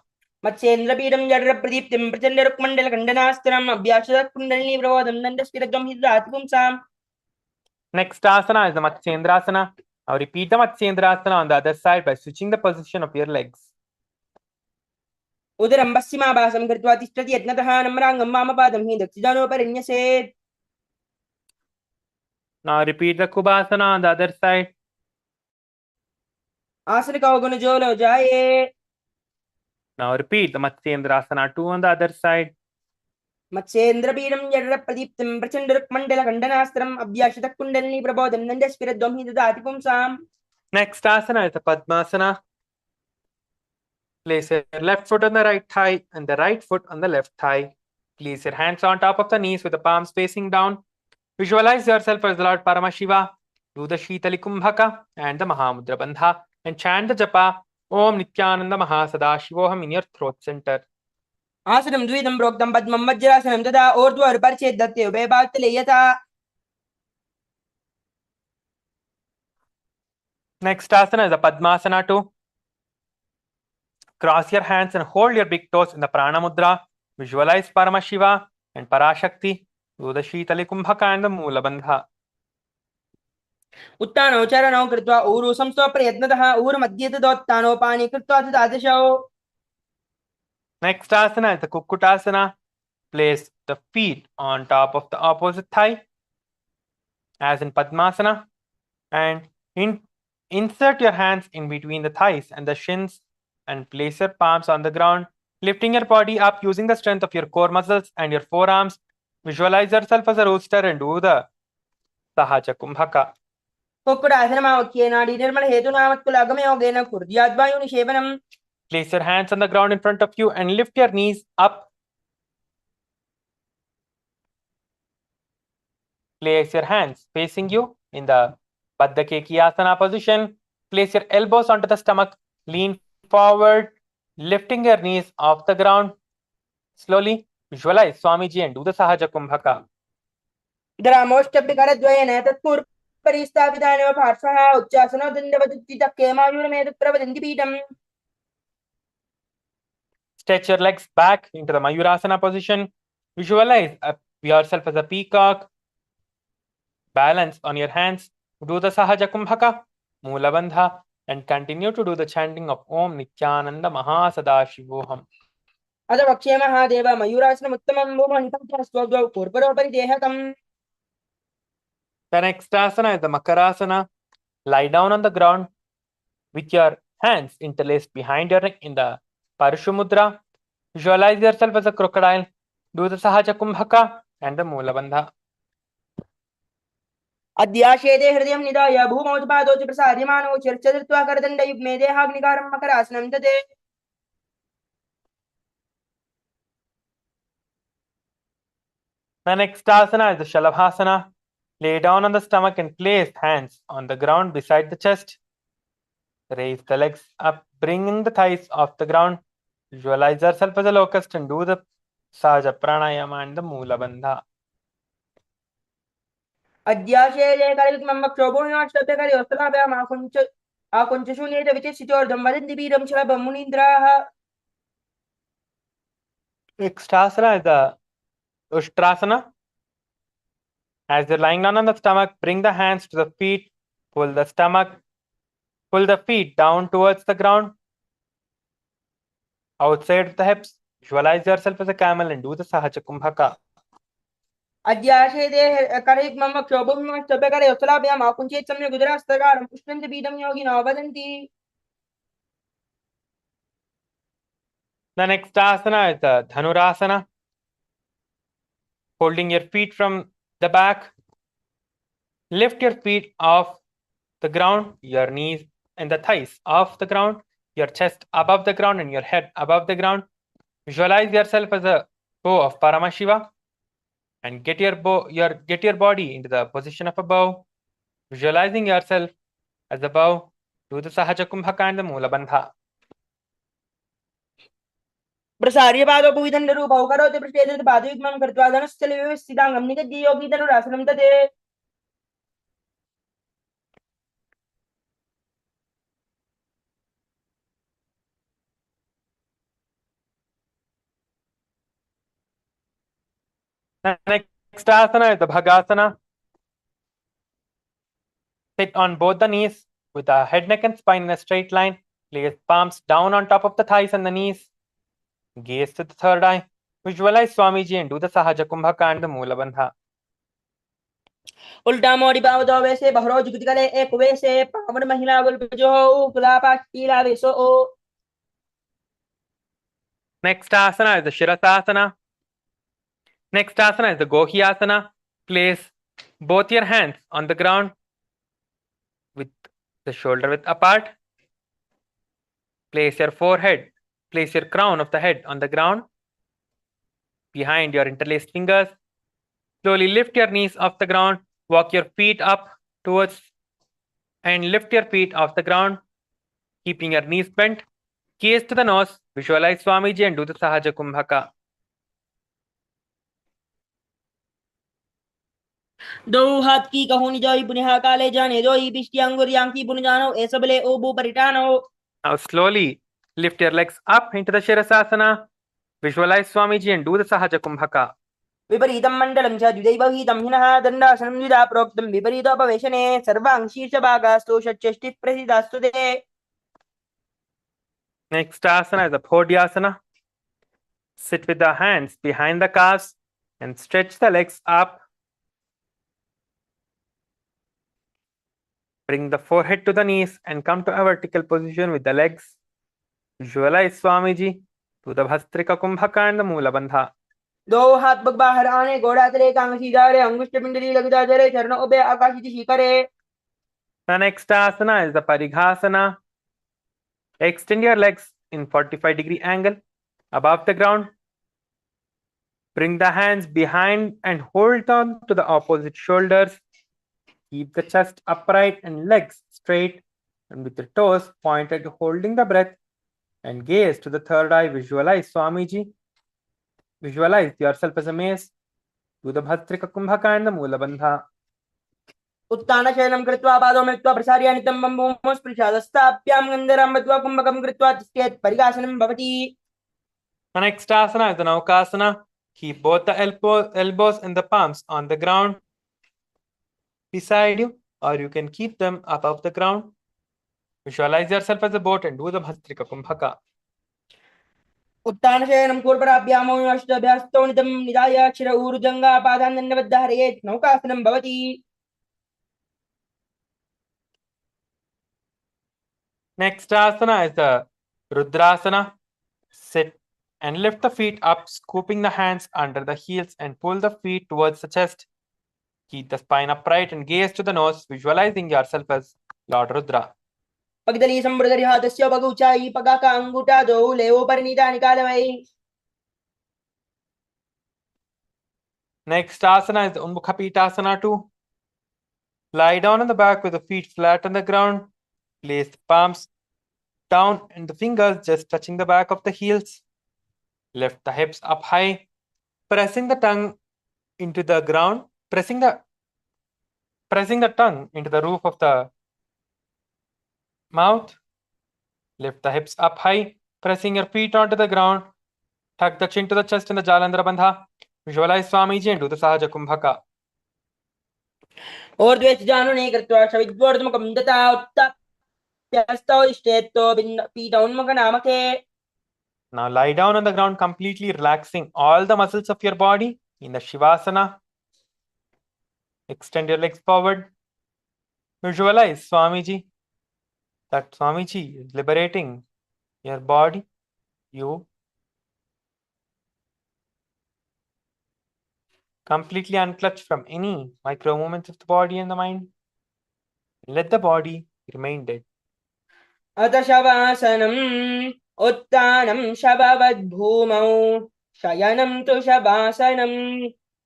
मत्स्येन्द्रपीडं जडप्रदीप्तिं प्रचण्डरुक्मण्डलखण्डनास्त्रम् अभ्यासकुण्डलिनी प्रबोधं दण्डस्फिरद्वं हिद्राति पुंसाम्. Next asana is the Matsyendrasana. Now repeat the Matsyendrasana on the other side by switching the position of your legs. उदरं पश्चिमावासं कृत्वा तिष्ठति यज्ञदहानं राङ्गं वामपादं हि दक्षिणो परिन्यसेत्. Now repeat the Kubasana on the other side. आसन को गुण जोलो जाए. Now repeat the Matsyendrasana too on the other side. मत्स्येन्द्रपीडं जडप्रदीप्तिं प्रचण्डरुक्मण्डलखण्डनास्त्रम् अभ्यासकुण्डलिनी प्रबोधं दण्डस्फिरद्वं हिद्राति पुंसाम्. Next asana is the Padmasana. Place your left foot on the right thigh and the right foot on the left thigh. Place your hands on top of the knees with the palms facing down. Visualize yourself as Lord Paramashiva. Do the Shitali Kumbhaka and the Mahamudra Bandha and chant the japa Om Nithyananda Paramashivoham in your throat center. आसनं द्विदं प्रोक्तं पद्मं वज्रासनं तदा ऊर्ध्वोर्परिच्छेद दत्ते उभे बाल्तले यथा. Next asana is the Padmasana too. Cross your hands and hold your big toes in the Prana Mudra. Visualize Paramashiva and Parashakti. Do the Shitali Kumbhaka and the Moola Bandha. उत्तानौ चरणौ कृत्वा ऊरु संस्थाप्य यत्नतः ऊरुमध्ये तदोत्तानौ पाणि कृत्वा तदादशौ. Next asana is the Kukkutasana. Place the feet on top of the opposite thigh as in Padmasana and insert your hands in between the thighs and the shins and place your palms on the ground, lifting your body up using the strength of your core muscles and your forearms. Visualize yourself as a rooster and do the Sahaja Kumbhaka. Place your hands on the ground in front of you and lift your knees up. Place your hands facing you in the Baddhakekiyasana position. Place your elbows onto the stomach. Lean forward, lifting your knees off the ground. Slowly visualize Swamiji and do the Sahaja Kumbhaka. ग्रामोष्टभ्यकरद्वयेन तत्पूर्वपरिस्थापितानेव पार्श्वः उच्चासनो दण्डवदुत्थितः प्रवदन्ति पीठम्. Stretch your legs back into the Mayurasana position. Visualize yourself as a peacock. Balance on your hands. Do the Sahaja Kumbhaka, Mula Bandha, and continue to do the chanting of Om Nithyananda Paramashivoham. अथ वक्ष्ये Mahadev मयूरासनमुत्तमं भूमनिपञ्च स्वद्वौ पूर्वरोपरि देहकम्. The next asana is the Makarasana. Lie down on the ground with your hands interlaced behind your neck in the Parashumudra. Visualize yourself as a crocodile. Do the Sahaja Kumbhaka and the Mula Bandha. अद्याशेदे हृदयं निधाय भूमौ च पादौ च प्रसार्यमाणौ शिरश्च करदण्डयुग्मे देहाग्निकारं मकरासनं ददे. The next asana is the Shalabhasana. Lay down on the stomach and place hands on the ground beside the chest. Raise the legs up, bringing the thighs off the ground. Visualize yourself as a locust and do the Sahaja Pranayama and the Mula Bandha. अद्याशेदे करयुग्मं वक्षोभूमिमाश्रभ्यकरे वस्त्रलाभ्याम् आकुञ्च शून्ये च विचित्सितोर्धं वदन्ति वीरं शलभं मुनीन्द्राः. Next asana is the Ushtrasana. As you're lying down on the stomach, bring the hands to the feet, pull the feet down towards the ground, outside the hips. Visualize yourself as a camel and do the Sahaja Kumbhaka. अद्याशेदे करयुग्मं वक्षोभूमिमाश्रभ्यकरे वस्त्रलाभ्याम् आकुञ्चेत् सम्यक् उदरास्तकारं पुष्पन्ति पीठं योगिनो वदन्ति. The next asana is the Dhanurasana. Holding your feet from the back, lift your feet off the ground, your knees and the thighs off the ground, your chest above the ground and your head above the ground. Visualize yourself as a bow of Paramashiva and get your body into the position of a bow. Visualizing yourself as a bow, do the Sahaja Kumbhaka and the Mula Bandha. प्रसार्य पादौ भुविदण्डरूपौ करोति पृष्ठे पादयुग्मं कृत्वा धनुश्चले व्यवस्थिताङ्गं निगद्य योगी धनुरासनं ददे. The next asana is the Bhagasana. Sit on both the knees with the head, neck and spine in a straight line. Place palms down on top of the thighs and the knees. Gaze to the third eye. Visualize Swamiji and do the Sahaja Kumbhaka and the Mula Bandha. उल्टा मोड़ी बावदो वैसे बहरो जुगत गले एक वैसे पावन महिला गुलबजो गुलाबा कीला vaso. Next asana is the Shirasasana. Next asana is the Gohiyasana. Place both your hands on the ground with the shoulder width apart. Place your crown of the head on the ground behind your interlaced fingers. Slowly lift your knees off the ground. Walk your feet up towards and lift your feet off the ground, keeping your knees bent. Gaze to the nose. Visualize Swamiji and do the Sahaja Kumbhaka. दो हाथ की कहोनी जोई पुनिहा काले जाने जोई बिष्टी अंगुरियां की पुन जानो ऐसा बले ओ बू परिटानो. Now slowly lift your legs up into the Shirasasana. Visualize Swamiji and do the Sahaja Kumbhaka. विपरीतं मण्डलं च द्विदैवहितं हिनः दण्डासनं द्विधा प्रोक्तं विपरीतोपवेशने सर्वांशीर्षभागास्तु षट्षष्टिः प्रसिद्धास्तु ते. Next asana is the Phodhyasana. Sit with the hands behind the calves and stretch the legs up. Bring the forehead to the knees and come to a vertical position with the legs. Visualize Swamiji. Do the Bhastrika Kumbhaka and the Mula Bandha. दो हाथ bug बाहर आने घोड़ा तले Kong सीधारे अंगुष्ठ पिंडली लगदा जरे चरणों ube आकाशित शिखरे. The next asana is the Parighasana. Extend your legs in 45-degree angle above the ground. Bring the hands behind and hold on to the opposite shoulders. Keep the chest upright and legs straight, and with the toes pointed, holding the breath, and gaze to the third eye. Visualize Swamiji. Visualize yourself as a mace. Do the Bhastrika Kumbhaka and the Mula Bandha. उत्तानशयनं कृत्वा पादौ मिलित्वा प्रसार्य नितम्बं भूमौ स्पृशादस्ताभ्यां गन्धरं बद्ध्वा कुम्भकं कृत्वा तिष्ठेत् परिगासनं भवति. The next asana is the Naukasana. Keep both the elbows and the palms on the ground beside you, or you can keep them above the ground. Visualize yourself as a boat and do the Bhastrika Kumbhaka. उत्तानशयनं कूर्पराभ्यामौ अष्टाभ्यास्तौ नितं निधाय अक्षर ऊर्जङ्गापादान् दण्डबद्ध हरेत् नौकासनं भवति. Next asana is the Rudrasana. Sit and lift the feet up, scooping the hands under the heels and pull the feet towards the chest. Keep the spine upright and gaze to the nose, visualizing yourself as Lord Rudra. पगदली संवृदरि हातस्य पगुचाई पगाका अंगूठा दो लेवो Parineeta निकालवै. Next asana is the Unmukha Pitasana 2. Lie down on the back with the feet flat on the ground. Place the palms down and the fingers just touching the back of the heels. Lift the hips up high, pressing the tongue into the ground, pressing the tongue into the roof of the mouth. Lift the hips up high, pressing your feet onto the ground. Tuck the chin to the chest in the Jalandhara Bandha. Visualize Swamiji and do the Sahaja Kumbhaka. ऊर्ध्वेच जानुने कृत्वा शविद्वोर्ध्वमुखं दता उत्ताप्यस्तौ इष्टेत्तो पीठोन्मुखनामके. Now lie down on the ground, completely relaxing all the muscles of your body in the Shivasana. Extend your legs forward. Visualize Swamiji. That Swamiji is liberating your body, you. Completely unclutched from any micro movements of the body and the mind. Let the body remain dead. अथ शवासनम् उत्तानं शववद्भूमौ शयनं तु शवासनं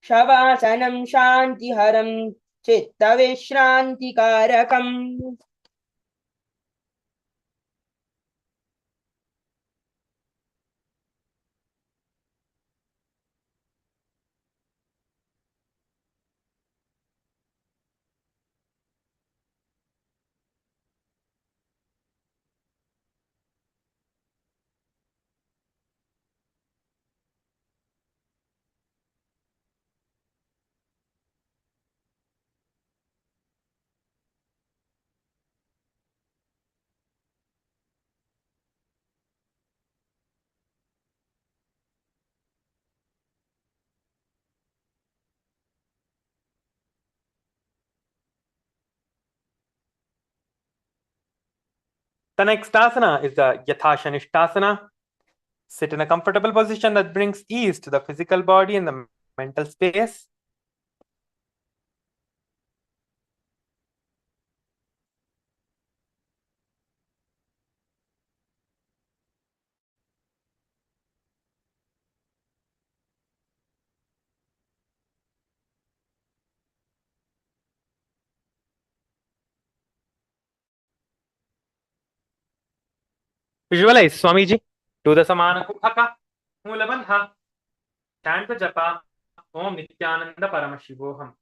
शवासनं शान्तिहरं चित्तविश्रान्तिकारकम्. The next asana is the Yathashanishtasana. Sit in a comfortable position that brings ease to the physical body and the mental space. Visualize Swamiji. Do the Samana Kumbhaka, Mula Bandha. Chant the Japa, Om Nithyananda Paramashivoham.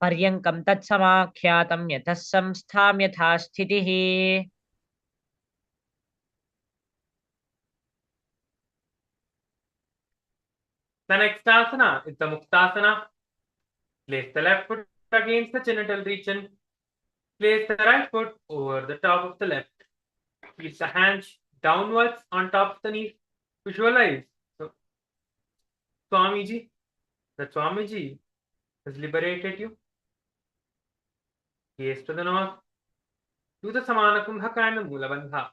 पर्यङ्कं तत्समाख्यातं यतः संस्थां यथा स्थितिः. The next asana is the Muktasana. Place the left foot against the genital region. Place the right foot over the top of the left. Keep the hands downwards on top of the knees. Visualize Swamiji. The Swamiji has liberated you. Gaze to the north. Do the Samana Kumbhaka and the Mula Bandha.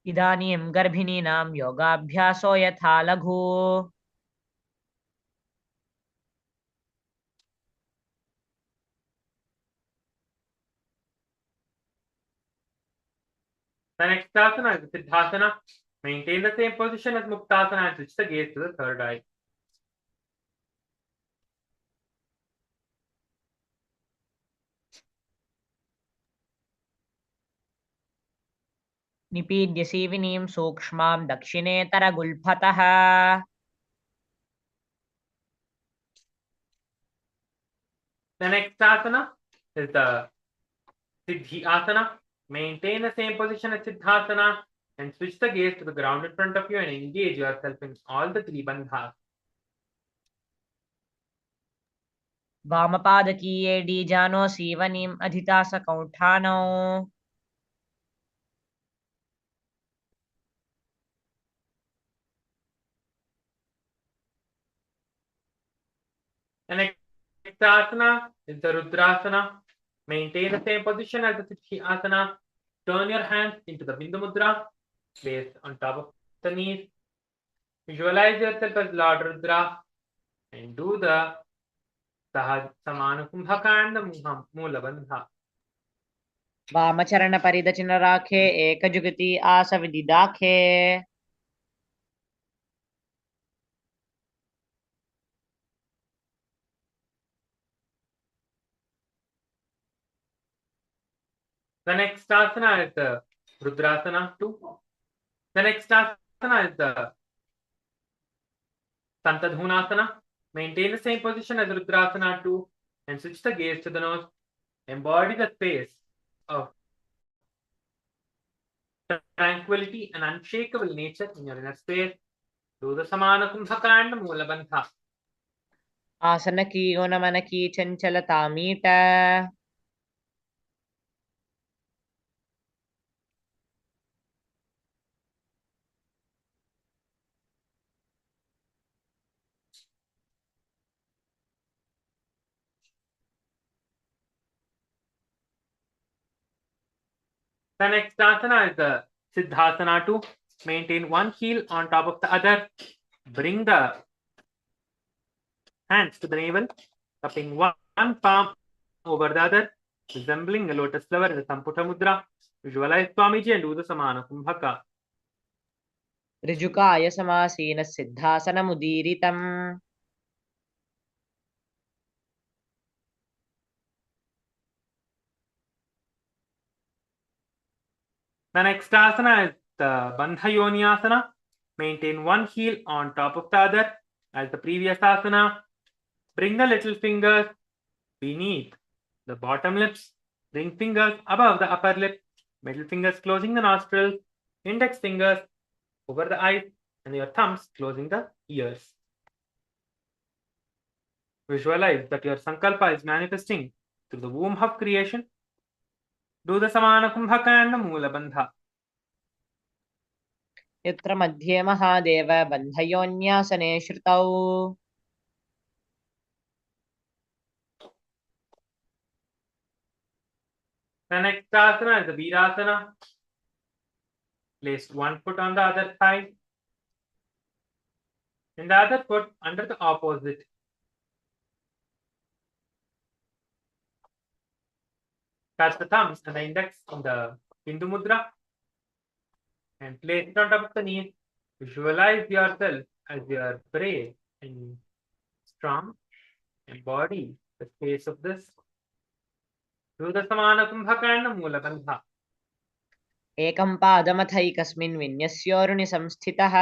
इदानीं गर्भिणीनां योगाभ्यासो यथा लघु. The next asana is the Siddhasana. Maintain the same position as Muktasana and switch the gaze to the third eye. निपीड्य सीविनीं सूक्ष्मां दक्षिणेतरगुल्फतः The next asana is the Siddhi Asana. Maintain the same position as Siddhasana and switch the gaze to the ground in front of you and engage yourself in all the three bandhas. वामपादकीये डीजानो सीवनीम् अधितासकौठानौ The next asana is the Rudrasana. Maintain the same position as the Siddhi Asana. Turn your hands into the Bindu Mudra, placed on top of the knees. Visualize yourself as Lord Rudra and do the Samana Kumbhaka and the Mula Bandha. वामचरणपरिदचिन राखे एकजुगति आसविदिदाखे The next asana is the Rudrasana 2. The next asana is the Santadhunasana. Maintain the same position as Rudrasana 2 and switch the gaze to the nose. Embody the space of tranquility and unshakable nature in your inner space. Do the Samana Kumbhaka and the Mula Bandha. आसन की मन की चंचलता meet The next asana is the Siddhasana 2. Maintain one heel on top of the other. Bring the hands to the navel, cupping one palm over the other, resembling a lotus flower in the Samputa Mudra. Visualize Swamiji and do the Samana Kumbhaka. ऋजुकाय समासीन सिद्धासनमुदीरितम् The next asana is the Bandhayoni Asana. Maintain one heel on top of the other as the previous asana. Bring the little fingers beneath the bottom lips. Ring fingers above the upper lip. Middle fingers closing the nostrils. Index fingers over the eyes and your thumbs closing the ears. Visualize that your sankalpa is manifesting through the womb of creation. Do the Samana Kumbhaka and the Mula Bandha. यत्र मध्ये महादेव बन्धयोन्यासने श्रुतौ The next asana is the Virasana. Place one foot on the other thigh and the other foot under the opposite. Touch the thumbs and the index on the Hindu Mudra and place it on top of the knees. Visualize yourself as you are brave and strong. Embody the space of this. Do the Samana Kumbhaka and the Mula Bandha. एकं पादमथैकस्मिन् विन्यस्योरुणि संस्थितः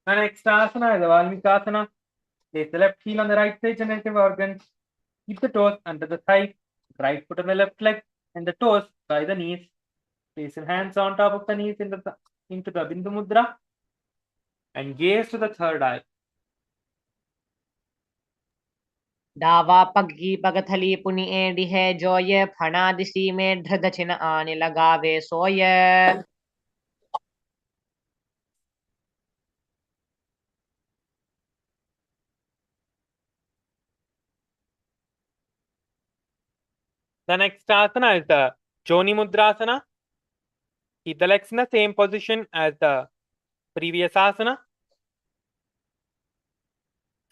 The next asana is the Valmikasana. Place the left heel on the right side generative organs. Keep the toes under the thigh, right foot on the left leg, and the toes by the knees. Place your hands on top of the knees into the Bindu Mudra and gaze to the third eye. दावा पग्गी पगथली पुनि AD है जोय फणादिसी में ढदचिन आने लगावे सोय The next asana is the Joni Mudrasana. Keep the legs in the same position as the previous asana.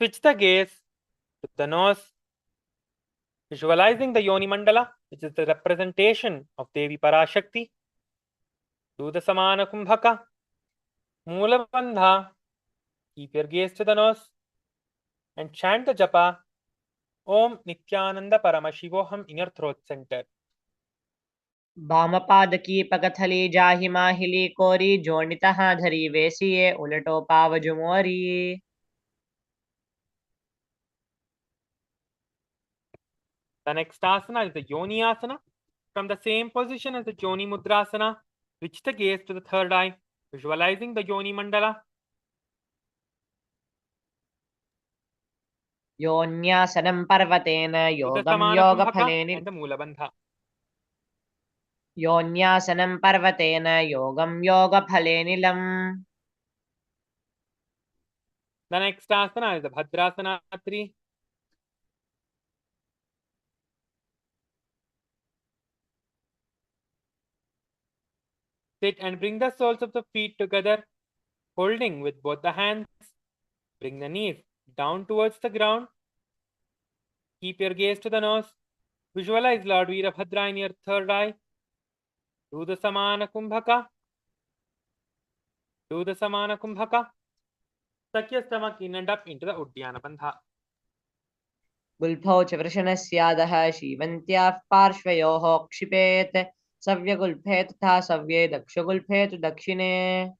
Switch the gaze to the nose, visualizing the Yoni Mandala, which is the representation of Devi Parashakti. Do the Samana Kumbhaka, Mula Bandha. Keep your gaze to the nose and chant the japa Om Nithyananda Paramashivoham in your throat center. वामपाद की पगथली जाहि माहिली कोरी जोड़िता धरी वेसिए उलटो पाव जुमोरी. The next asana is the Yoni asana. From the same position as the Yoni Mudrasana, switch the gaze to the third eye, visualizing the Yoni Mandala. योन्यासनं पर्वतेन Do the योगं Samana Kumbhaka योगफलेनि. and the Mula Bandha. योन्यासनं पर्वतेन योगं योगफलेनिलम्. The next asana is the Bhadrasana 3. Sit and bring the soles of the feet together, holding with both the hands. Bring the knees down towards the ground. Keep your gaze to the nose. Visualize Lord Veerabhadra in your third eye. Do the Samana Kumbhaka. Do the Samana Kumbhaka. Tuck your stomach in and up into the Uddiyana Bandha. गुल्फौ च वृषणस्यादः शीवन्त्याः पार्श्वयोः क्षिपेत् सव्यगुल्फे तथा सव्ये दक्षगुल्फे तु दक्षिणे.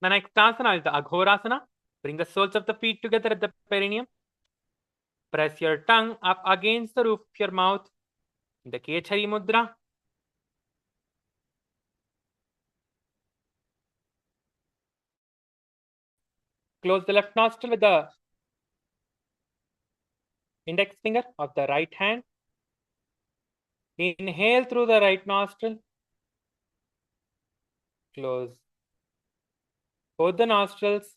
The next asana is the Aghorasana. Bring the soles of the feet together at the perineum. Press your tongue up against the roof of your mouth in the Kechari Mudra. Close the left nostril with the index finger of the right hand. Inhale through the right nostril. Close both the nostrils.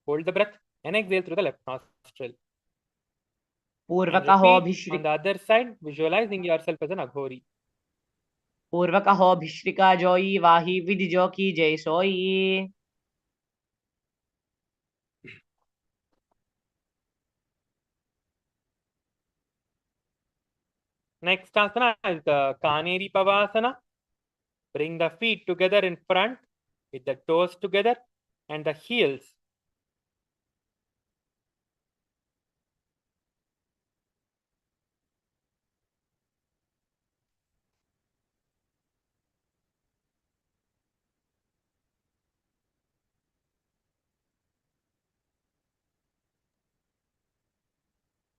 Hold the breath and exhale through the left nostril. And repeat on the other side, visualizing yourself as an Aghori. पूर्वकहो भिश्रिका जोई वाही विधि जो की जय सोई. Next asana is the Kaneri Pavasana. Bring the feet together in front with the toes together and the heels.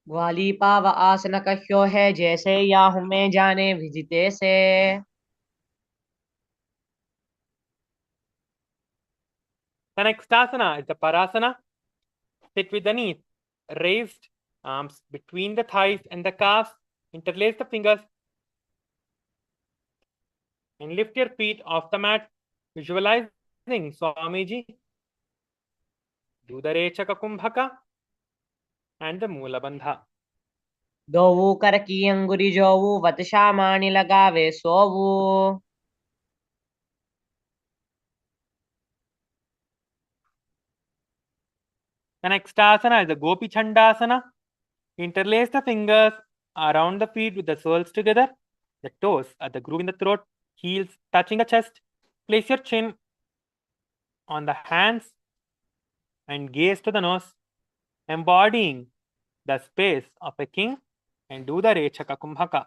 ग्वाली पाव आसन कह्यो है जैसे या हमें जाने विजिते से. The next asana is the Parasana. Sit with the knees raised, arms between the thighs and the calves. Interlace the fingers and lift your feet off the mat, visualizing Swamiji. Do the Rechaka Kumbhaka and the Mula Bandha. दोवु कर की अंगुरी जोवु वतशा मानी लगावे सोवु. The next asana is the Gopi Chandasana. Interlace the fingers around the feet with the soles together. The toes at the groove in the throat, heels touching the chest. Place your chin on the hands and gaze to the nose, embodying the space of a king, and do the Rechaka Kumbhaka.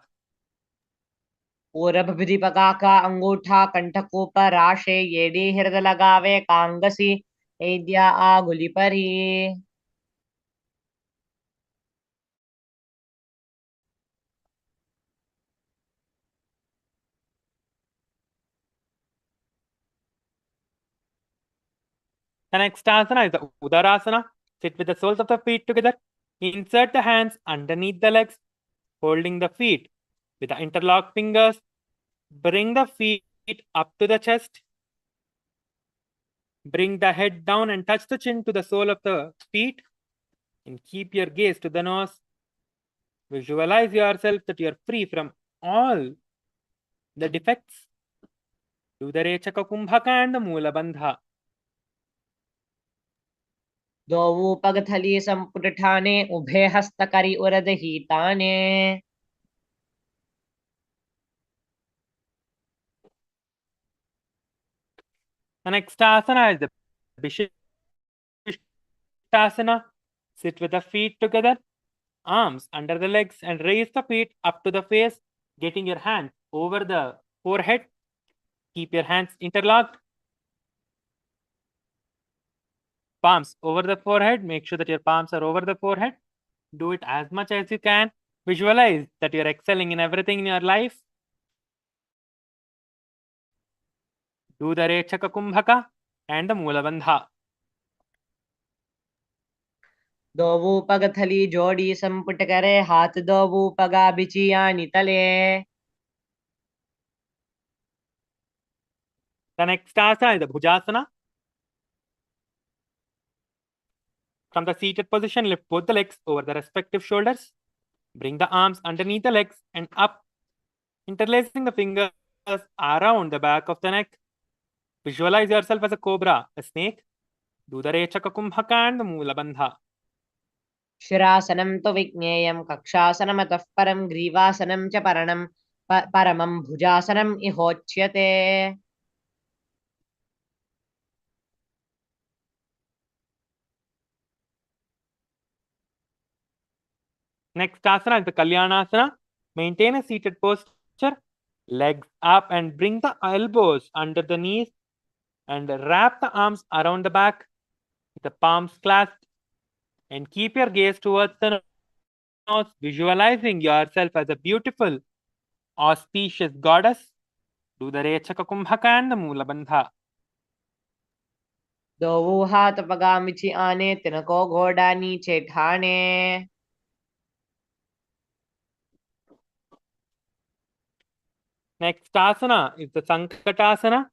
पूरब विधि पका का अंगूठा कंठक ऊपर राशे येडी हृदय लगावे कांगसी एद्या आगुली परी. The next asana is the Udarasana. Sit with the soles of the feet together. Insert the hands underneath the legs, holding the feet with the interlocked fingers. Bring the feet up to the chest. Bring the head down and touch the chin to the sole of the feet. And keep your gaze to the nose. Visualize yourself that you are free from all the defects. Do the Rechaka Kumbhaka and the Mula Bandha. दोवु पगथली संपुट ठाने उभे हस्त करी उरद ही ताने The next asana is the Vishistasana. Sit with the feet together, arms under the legs, and raise the feet up to the face, getting your hands over the forehead. Keep your hands interlocked. Palms over the forehead. Make sure that your palms are over the forehead. Do it as much as you can. Visualize that you're excelling in everything in your life. Do the Rechaka Kumbhaka and the Mula Bandha. दोवु पगथली जोड़ी संपुट करे हाथ दोवु पगा बिचिया नितले The next asana is the Bhujasana. From the seated position, lift both the legs over the respective shoulders. Bring the arms underneath the legs and up, interlacing the fingers around the back of the neck. Visualize yourself as a cobra, a snake. Do the Rechaka Kumbhaka and the Mula Bandha. शिरासनं तु विज्ञेयं कक्षासनमतः परं ग्रीवासनं च परमं भुजासनम् इहोच्यते Next asana is the Kalyanasana. Maintain a seated posture, legs up, and bring the elbows under the knees and wrap the arms around the back with the palms clasped, and keep your gaze towards the nose, visualizing yourself as a beautiful, auspicious goddess. Do the Rechaka Kumbhaka and the Mula Bandha. दोवु हाथ पगा मिची आने तिनको घोड़ा नीचे ठाने Next asana is the Sankatasana.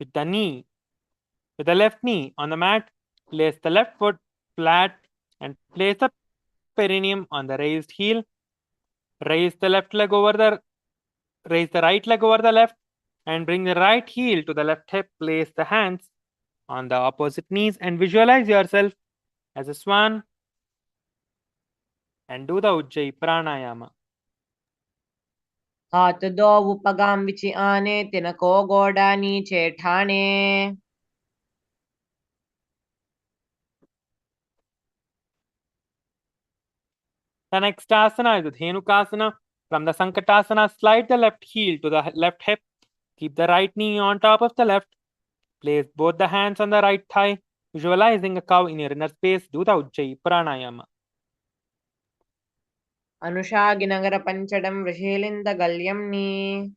With the left knee on the mat, place the left foot flat and place the perineum on the raised heel. Raise the right leg over the left and bring the right heel to the left hip. Place the hands on the opposite knees and visualize yourself as a swan and do the Ujjayi Pranayama. हाथ दोवु पगा मिची आने तिनको घोड़ा नीचे ठाने The next asana is the Dhenukasana. From the Sankatasana, slide the left heel to the left hip. Keep the right knee on top of the left. Place both the hands on the right thigh, visualizing a cow in your inner space. Do the Ujjayi Pranayama. अनुशागिनगर पंचडं वृषेलिन्द गल्यम्नि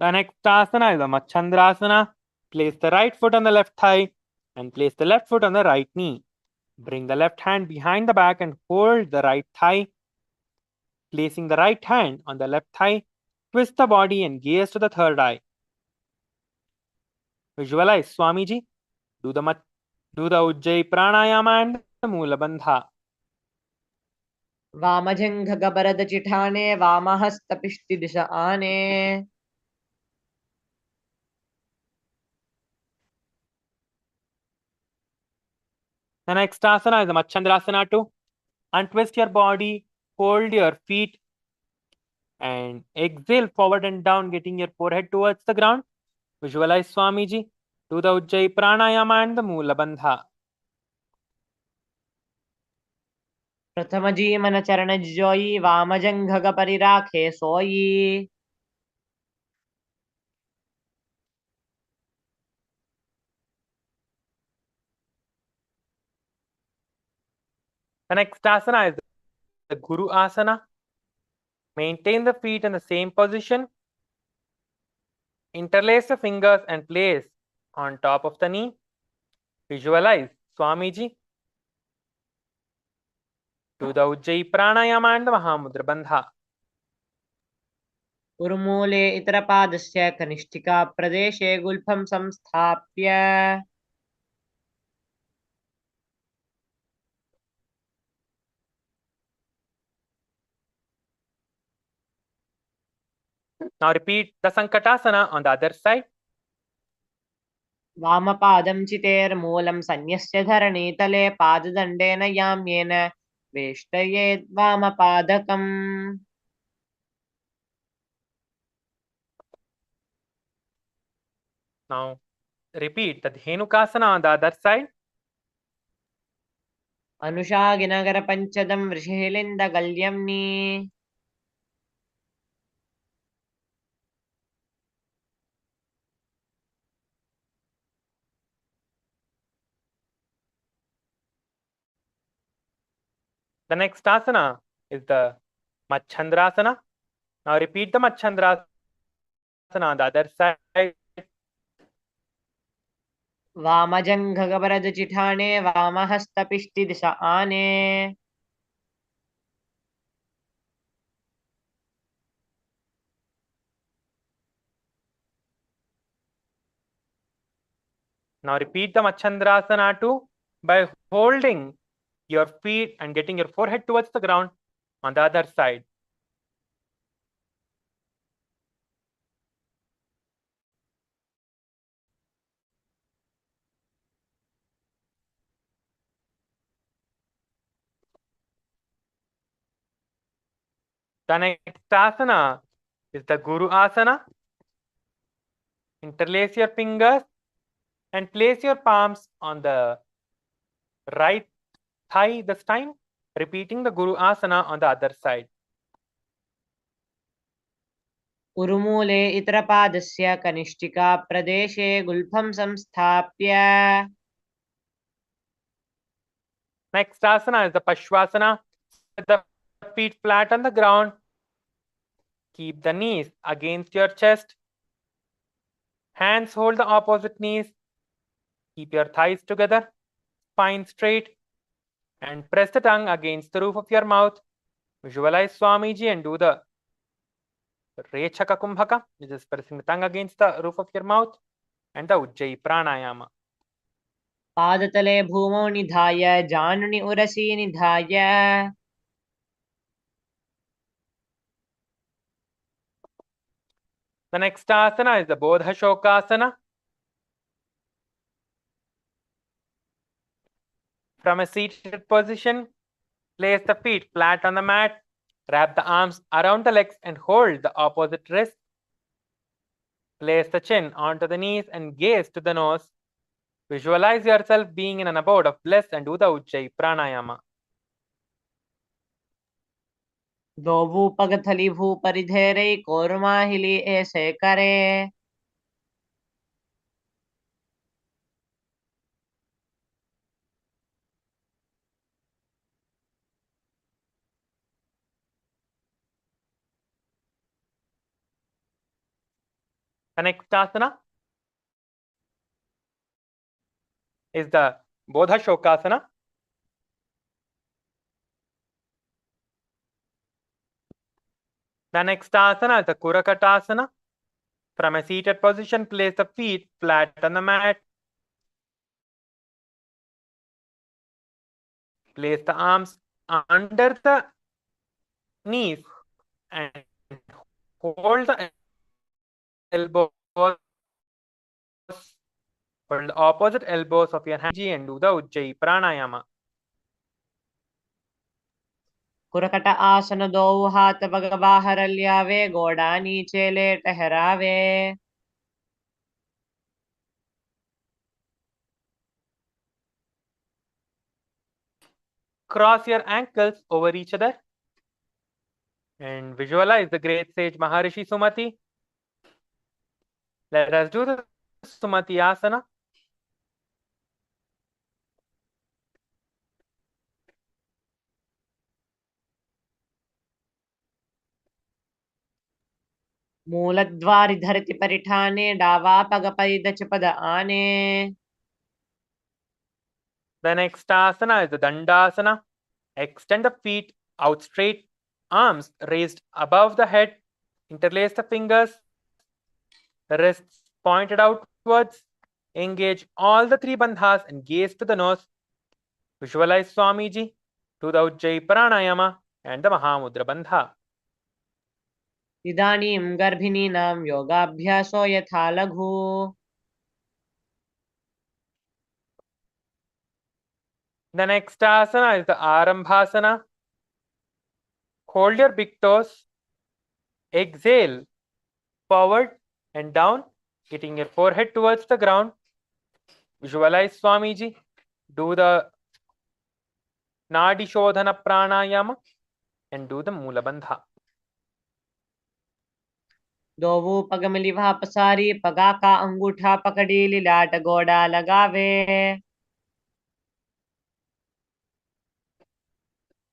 The next asana is the Machandrasana. Place the right foot on the left thigh and place the left foot on the right knee. Bring the left hand behind the back and hold the right thigh. Placing the right hand on the left thigh, twist the body and gaze to the third eye. Visualize Swamiji. Do the Ujjayi Pranayama and the Mula Bandha. वामजंघ गबरद चिठाने वामहस्त पिष्टि दिश आने The next asana is the Machandrasana too. Untwist your body, hold your feet, and exhale forward and down, getting your forehead towards the ground. Visualize Swamiji. Do the Ujjayi Pranayama and the Mula Bandha. प्रथम जीवन चरण जोई वामजंघ गपरि राखे सोई The next asana is the Guru Asana. Maintain the feet in the same position. Interlace the fingers and place on top of the knee. Visualize Swamiji. Do the Ujjayi Pranayama and the Mahamudra Bandha. उर्मूले इतरपादस्य कनिष्ठिका प्रदेशे गुल्फं संस्थाप्य Now repeat the Sankatasana on the other side. वामपादं चितेर्मूलं सन्न्यस्य धरणीतले पाददण्डेन याम्येन वेष्टयेत् वामपादकम् Now repeat the Dhenukasana on the other side. अनुषागिनगरपञ्चदं वृषेलिन्दगल्यम्नि The next asana is the Machandrasana. Now repeat the Machandrasana on the other side. वामजङ्घगवरदचिठाने वामहस्तपिष्टिदिश आने Now repeat the Machandrasana too by holding your feet and getting your forehead towards the ground on the other side. The next asana is the Guru Asana. Interlace your fingers and place your palms on the right thigh this time, repeating the Guru Asana on the other side. उर्मूले इतरपादस्य कनिष्ठिका प्रदेशे गुल्फं संस्थाप्य Next asana is the Pashvasana. With the feet flat on the ground. Keep the knees against your chest. Hands hold the opposite knees. Keep your thighs together, spine straight, and press the tongue against the roof of your mouth. Visualize Swamiji and do the Rechaka Kumbhaka, which is pressing the tongue against the roof of your mouth, and the Ujjayi Pranayama. पादतले भूमौ निधाय जानुनि उरसी निधाय The next asana is the Bodha Shokasana. From a seated position, place the feet flat on the mat. Wrap the arms around the legs and hold the opposite wrist. Place the chin onto the knees and gaze to the nose. Visualize yourself being in an abode of bliss and do the Ujjayi Pranayama. दोवु पगथली भू परिधेरे कोरमाहिली ऐसे करे The next asana is the Bodha Shokasana. The next asana is the Kurakatasana. From a seated position, place the feet flat on the mat. Place the arms under the knees and hold the elbows, hold the opposite elbows of your hand and do the Ujjayi Pranayama. कुरकट आसन दोवु हाथ bug बाहर ल्यावे गोड़ा नीचे ले टहरावे Cross your ankles over each other and visualize the great sage Maharishi Sumati. Let us do the Sumati Asana. मूलद्वारि धरति परिठाने डावा पग परिदच पद आने The next asana is the Dandasana. Extend the feet out straight, arms raised above the head, Interlace the fingers, wrists pointed outwards. Engage all the three bandhas and gaze to the nose. Visualize Swamiji. Do the Ujjayi Pranayama and the Mahamudra Bandha. इदानीं गर्भिणीनां योगाभ्यासो यथा लघु. The next asana is the Arambhasana. Hold your big toes. Exhale forward and down, hitting your forehead towards the ground. Visualize Swamiji. Do the Nadi Shodhana Pranayama and do the Mula Bandha. दोवो पग मिलिवा पसारी पगा का अंगूठा पकड़ी लिलाट गोड़ा लगावे.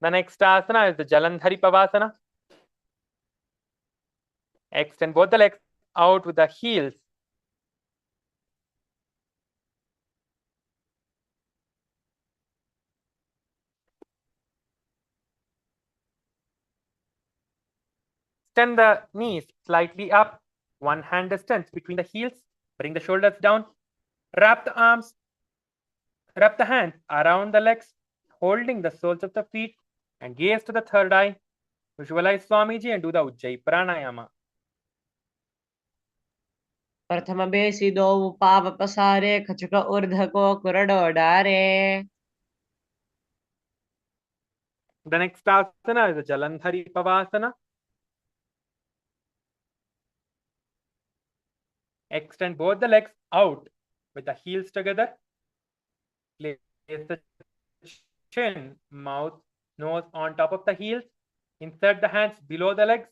The next asana is the Jalandhari Pavasana. Extend both the legs out with the heels. Extend the knees slightly up. One hand distance between the heels. Bring the shoulders down. Wrap the arms. Wrap the hands around the legs, holding the soles of the feet and gaze to the third eye. Visualize Swamiji and do the Ujjayi Pranayama. प्रथम बेसी दोवो पाव पसारे खचक ऊर्ध्व को कुरडो डारे. The next asana is the Jalandhari Pavasana. Extend both the legs out with the heels together. Place the chin, mouth, nose on top of the heels. Insert the hands below the legs.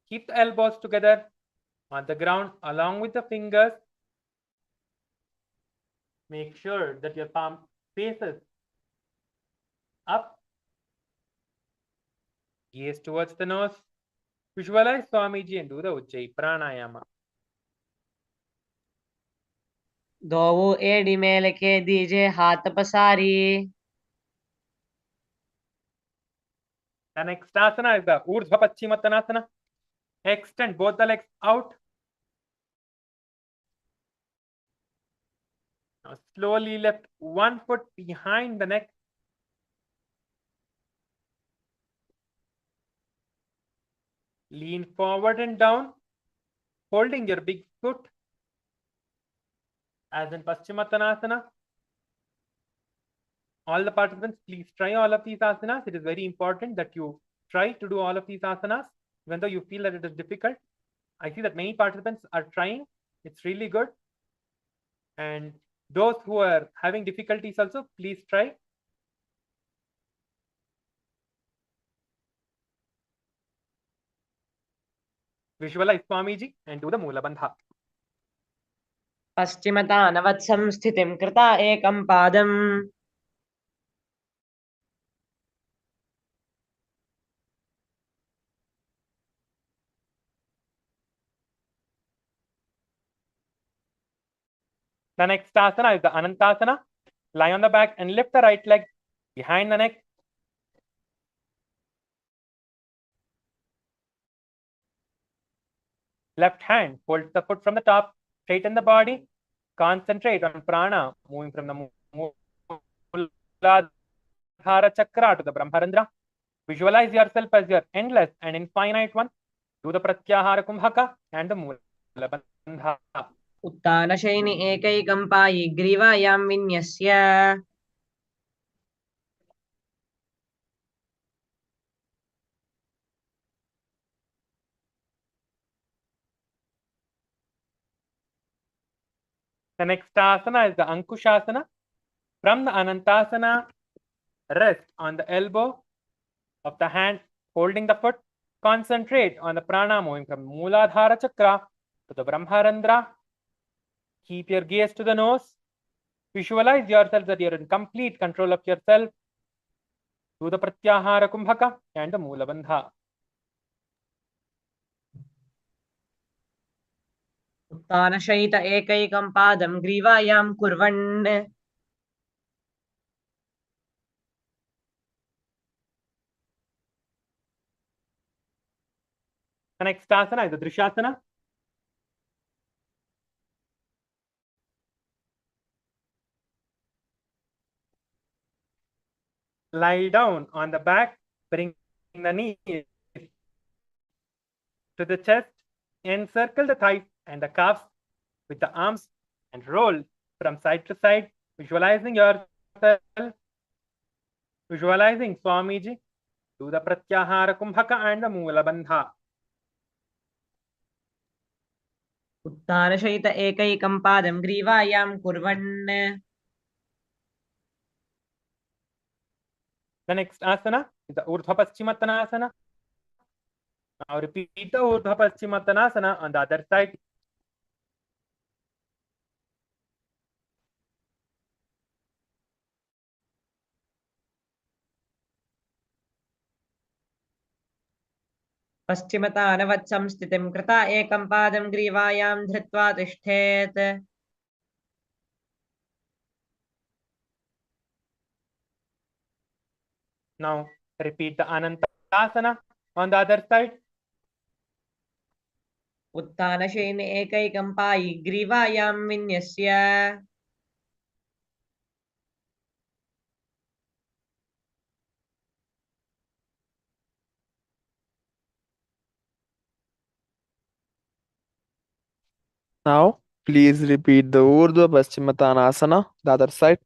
Keep the elbows together on the ground along with the fingers. Make sure that your palm faces up. Gaze towards the nose. Visualize Swamiji and do the Ujjayi Pranayama. दोवो एड़ी mail के दीजे हाथ पसारी. The next asana is the Urdhva Paschimottanasana. Extend both the legs out. Now slowly lift one foot behind the neck. Lean forward and down, holding your big foot as in Paschimottanasana. All the participants, please try all of these asanas. It is very important that you try to do all of these asanas, even though you feel that it is difficult. I see that many participants are trying. It's really good. And those who are having difficulties also, please try. Visualize Swamiji and do the Mula Bandha. पश्चिमतानवत्सं स्थितिं कृता एकं पादम्. The next asana is the Anantasana. Lie on the back and lift the right leg behind the neck. Left hand holds the foot from the top, straighten the body, concentrate on prana, moving from the Muladhara Chakra to the Brahmarandra. Visualize yourself as your endless and infinite one. Do the Pratyahara Kumbhaka and the Mula Bandha. उत्तानशयनि एकैकं Pai ग्रीवायां विन्यस्य. The next asana is the Ankushasana. From the Anantasana, rest on the elbow of the hand holding the foot. Concentrate on the prana moving from Muladhara Chakra to the Brahmarandra. Keep your gaze to the nose. Visualize yourself that you're in complete control of yourself. Do the Pratyahara Kumbhaka and the Mula Bandha. उत्तानशयित एकैकं पादं ग्रीवायां कुर्वन्. The next asana is the Drishasana. Lie down on the back, bring the knees to the chest, encircle the thighs and the calves with the arms and roll from side to side, visualizing Swamiji do the Pratyahara Kumbhaka and the Moola Bandha. उत्तानशयित एकैकं पादं ग्रीवायां कुर्वन्. The next asana is the Urdhva Paschimottanasana. Now repeat the Urdhva Paschimottanasana on the other side. पश्चिमतानवत्संस्थितिं कृता एकं पादं ग्रीवायां धृत्वा तिष्ठेत्. Now repeat the Anantasana on the other side. उत्तानशयिन एकैकं Pai ग्रीवायां विन्यस्य. Now please repeat the Urdhva Paschimottanasana, the other side.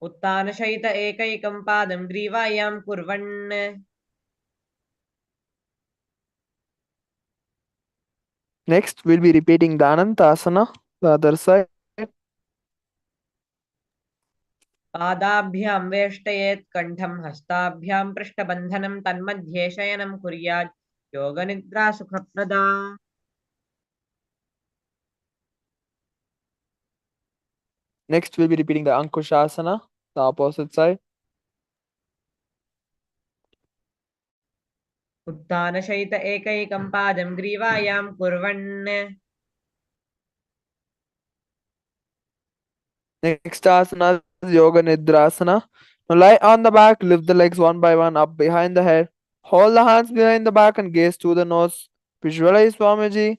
उत्तानशयित एकैकं पादं ग्रीवायां कुर्वन्. Next we'll be repeating the Anantasana, the other side. पादाभ्यां वेष्टयेत् कण्ठं हस्ताभ्यां पृष्ठबन्धनं तन्मध्ये शयनं कुर्यात् योगनिद्रा सुखप्रदा. Next we'll be repeating the Ankushasana, the opposite side. उत्तानशयित एकैकं पादं ग्रीवायां कुर्वन्. Next asana is Yoga Nidrasana. Now lie on the back, lift the legs one by one up behind the head. Hold the hands behind the back and gaze to the nose. Visualize Swamiji.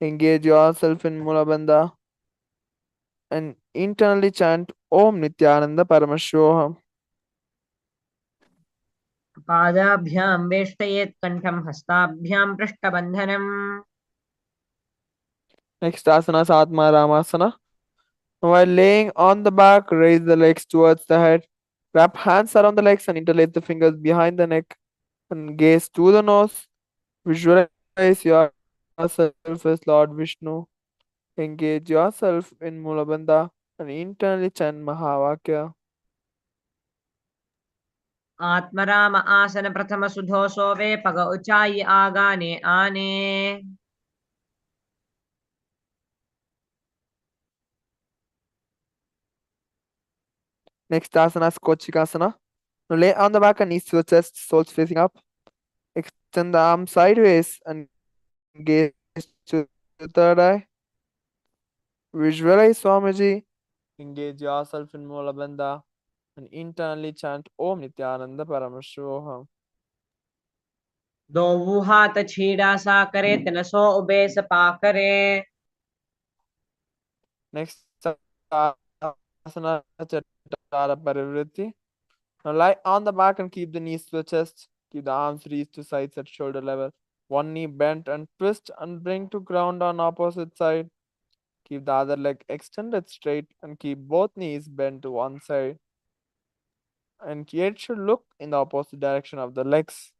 Engage yourself in Mulabandha. And internally chant Om Nithyananda Paramashivoham. पादाभ्यां वेष्टयेत् कण्ठं हस्ताभ्यां पृष्ठबन्धनम्. Next asana is Atma Ramasana. While laying on the back, raise the legs towards the head. Wrap hands around the legs and interlace the fingers behind the neck. And gaze to the nose. Visualize yourself as Lord Vishnu. Engage yourself in Mulabandha and internally chant Mahavakya. Atmaram आसन प्रथम सुधोसो वे पग उचाई आगाने आने. Next asana is Kochikasana. Now lay on the back and knees to the chest, soles facing up. Extend the arms sideways and gaze to the third eye. Visualize Swamiji. Engage yourself in Mulabandha and internally chant Om Nithyananda Paramashivoham. दो हाथ छीड़ा सा करे तिनसो ube Sapa करे. Next asana Chatara Parivritti. Now lie on the back and keep the knees to the chest. Keep the arms reached to sides at shoulder level. One knee bent and twist and bring to ground on opposite side. Keep the other leg extended straight and keep both knees bent to one side. And yet should look in the opposite direction of the legs.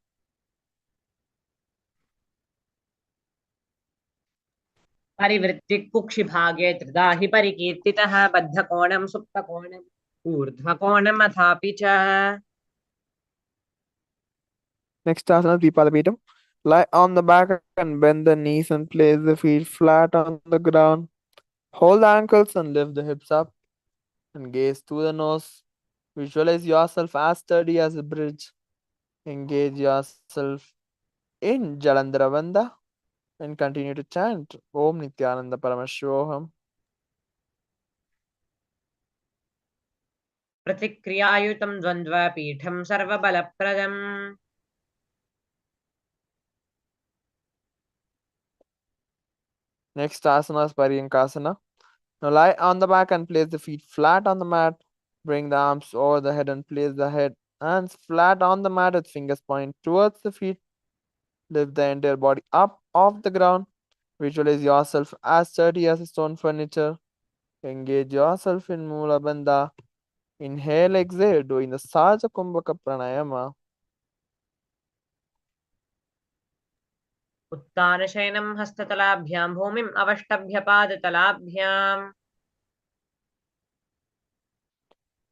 परिवृत्ति कुक्षिभागे त्रिधा हि परिकीर्तितः बद्धकोणं सुप्तकोणम् ऊर्ध्वकोणम् अथापि च. Next asana Vipalapitam. Lie on the back and bend the knees and place the feet flat on the ground. Hold the ankles and lift the hips up and gaze to the nose. Visualize yourself as sturdy as a bridge. Engage yourself in Jalandhara and continue to chant Om Nithyananda Paramashivoham. प्रतिक्रियायुतं द्वन्द्वपीठं सर्वबलप्रदम्. Next asana is Paryankasana. Now lie on the back and place the feet flat on the mat. Bring the arms over the head and place the head hands flat on the mat with fingers pointing towards the feet. Lift the entire body up off the ground. Visualize yourself as sturdy as a stone furniture. Engage yourself in Mula Bandha. Inhale, exhale, doing the Saja Kumbhaka Pranayama. उत्तानशयनं हस्ततलाभ्यां भूमिम् अवष्टभ्य पादतलाभ्याम्.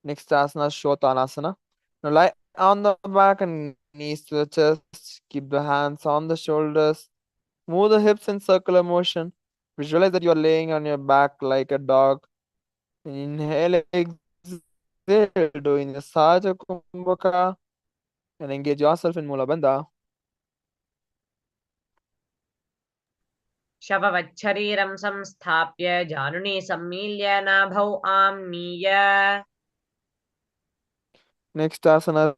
Next asana is Shotanasana. Now lie on the back and knees to the chest. Keep the hands on the shoulders. Move the hips in circular motion. Visualize that you are laying on your back like a dog. Inhale, exhale, doing the Saja Kumbhaka. And engage yourself in Mula Bandha. शववच्छरीरं संस्थाप्य जानुनी सम्मील्य नाभौ आम्नीय. Next asana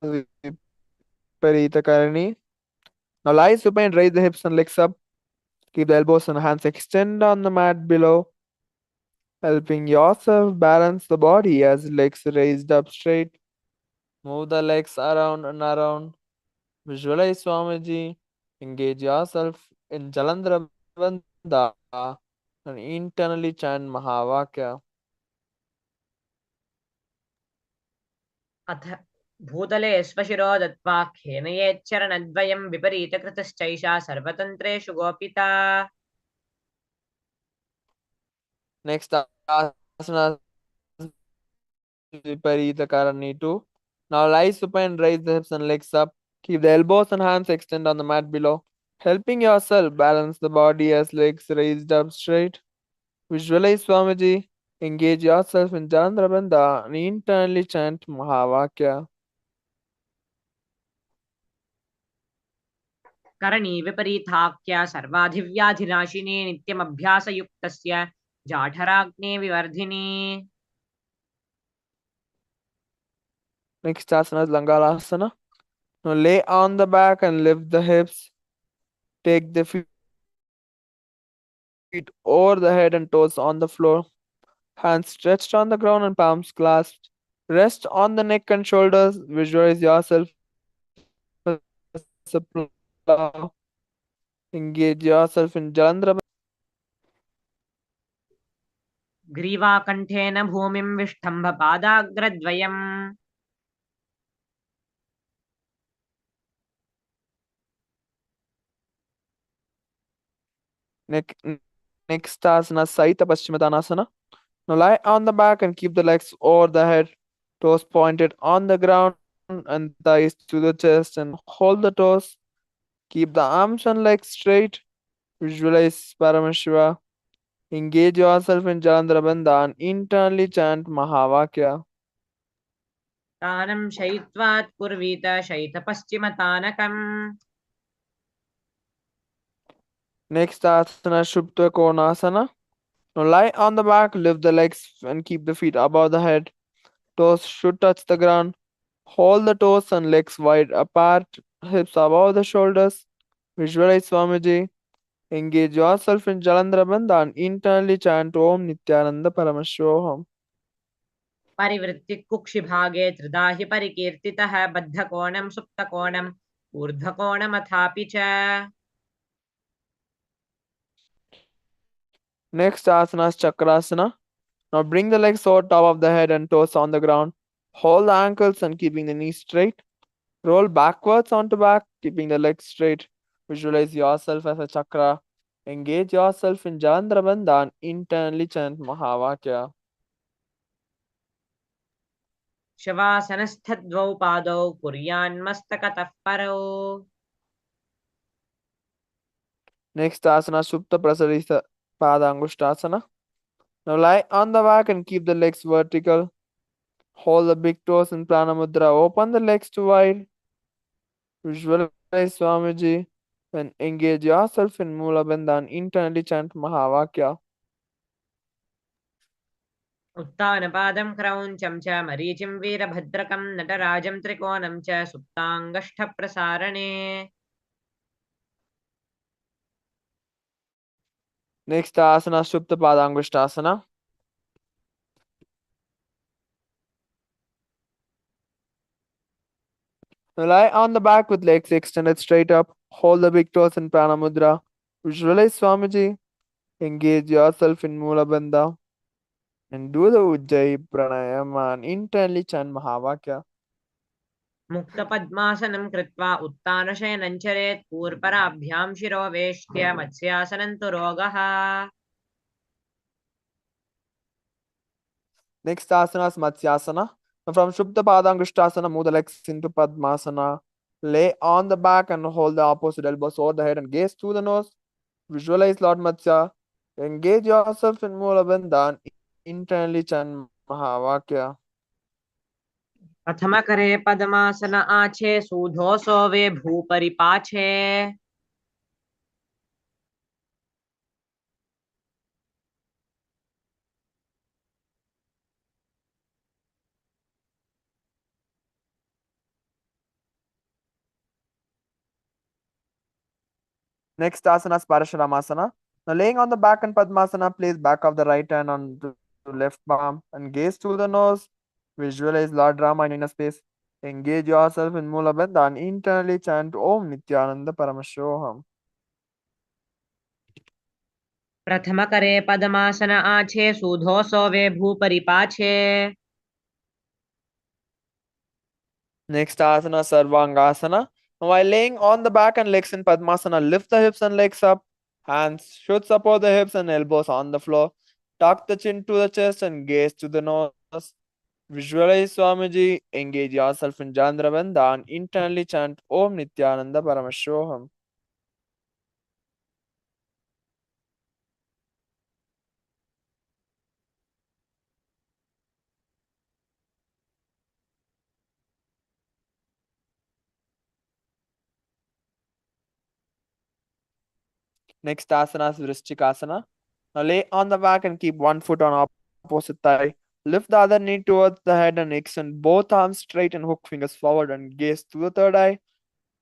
is Viparita Karani. Now lie supine, raise the hips and legs up. Keep the elbows and hands extend on the mat below, helping yourself balance the body as legs raised up straight. Move the legs around and around. Visualize Swamiji. Engage yourself in Jalandhara Bandha and internally chant Mahavakya. अथ भूतले स्वशिरो दत्त्वा खेनयेच्चरणद्वयं विपरीतकृतश्चैषा सर्वतन्त्रेषु गोपिता. Next asana is Viparita Karani 2. Now lie supine, raise the hips and legs up. Keep the elbows and hands extend on the mat below, helping yourself balance the body as legs raised up straight. Visualize Swamiji. Engage yourself in Chandra Bandha and internally chant Mahavakya. Karni विपरीताख्या सर्वाधिव्याधिनाशिनी नित्यमभ्यासयुक्तस्य जाठराग्ने विवर्धिनी. Next asana is Langalasana. Now lay on the back and lift the hips. Take the feet over the head and toes on the floor. Hands stretched on the ground and palms clasped. Rest on the neck and shoulders. Visualize yourself as a plow. Engage yourself in Jalandhara. ग्रीवाकण्ठेन भूमिं विष्ठम्भ पादाग्रद्वयम्. Next asana, Saita Paschimottanasana. Now lie on the back and keep the legs over the head, toes pointed on the ground and thighs to the chest, and hold the toes. Keep the arms and legs straight. Visualize Paramashiva. Engage yourself in Jalandhara Bandha and internally chant Mahavakya. तानं शयित्वात् कुर्वीत शयितपश्चिमतानकम्. Next asana, Shubhta Konasana. Now lie on the back, lift the legs and keep the feet above the head. Toes should touch the ground. Hold the toes and legs wide apart, hips above the shoulders. Visualize Swamiji. Engage yourself in Jalandhara Bandha and internally chant Om Nithyananda Paramashivoham. परिवृत्ति कुक्षिभागे त्रिधा हि परिकीर्तितः बद्धकोणं सुप्तकोणम् ऊर्ध्वकोणमथापि च. Next asana is Chakrasana. Now bring the legs over top of the head and toes on the ground. Hold the ankles and keeping the knees straight. Roll backwards onto back, keeping the legs straight. Visualize yourself as a chakra. Engage yourself in Jalandhara Bandha and internally chant Mahavakya. शवासनस्थद्वौ पादौ कुर्यान्मस्तकतः परौ. Next asana, Supta Prasarita Padangushtasana. Now lie on the back and keep the legs vertical. Hold the big toes in Pranamudra. Open the legs to wide. Visualize Swamiji and engage yourself in Mula Bandha and internally chant Mahavakya. उत्तानपादं क्रौञ्चं च मरीचिं वीरभद्रकं नटराजं त्रिकोणं च सुप्ताङ्गष्ठप्रसारणे. Next asana, Supta Padangushtasana. Lie on the back with legs extended straight up. Hold the big toes in Pranamudra. Visualize Swamiji. Engage yourself in Mula Bandha. And do the Ujjayi Pranayama and internally chant Mahavakya. मुक्तपद्मासनं कृत्वा उत्तानशयनं चरेत् पूर्पराभ्यां शिरोवेष्ट्य मत्स्यासनं तु रोगः Next asana is Matsyasana. From Shubda Padangushtasana, move the legs into Padmasana. Lay on the back and hold the opposite elbows over the head and gaze through the nose. Visualize Lord Matsya. Engage yourself in Mula Bandha and internally chant Mahavakya. प्रथमकरे पद्मासन आछे सूधोसो वे भूपरिपाछे Next asana is Parashuramasana. Now laying on the back in Padmasana, place back of the right hand on the left palm and gaze through the nose. Visualize Lord Rama in inner space. Engage yourself in Mula Bandha and internally chant Om Nithyananda Paramashivoham. प्रथमकरे पद्मासन आछे सूधोसो वे भूपरिपाछे Next asana, Sarvangasana. While laying on the back and legs in Padmasana, lift the hips and legs up. Hands should support the hips and elbows on the floor. Tuck the chin to the chest and gaze to the nose. Visualize Swamiji. Engage yourself in Jandrabandha and internally chant Om Nithyananda Paramashivoham. Next asana is Vrishchikasana. Now lay on the back and keep one foot on opposite thigh. Lift the other knee towards the head and extend both arms straight and hook fingers forward and gaze to the third eye.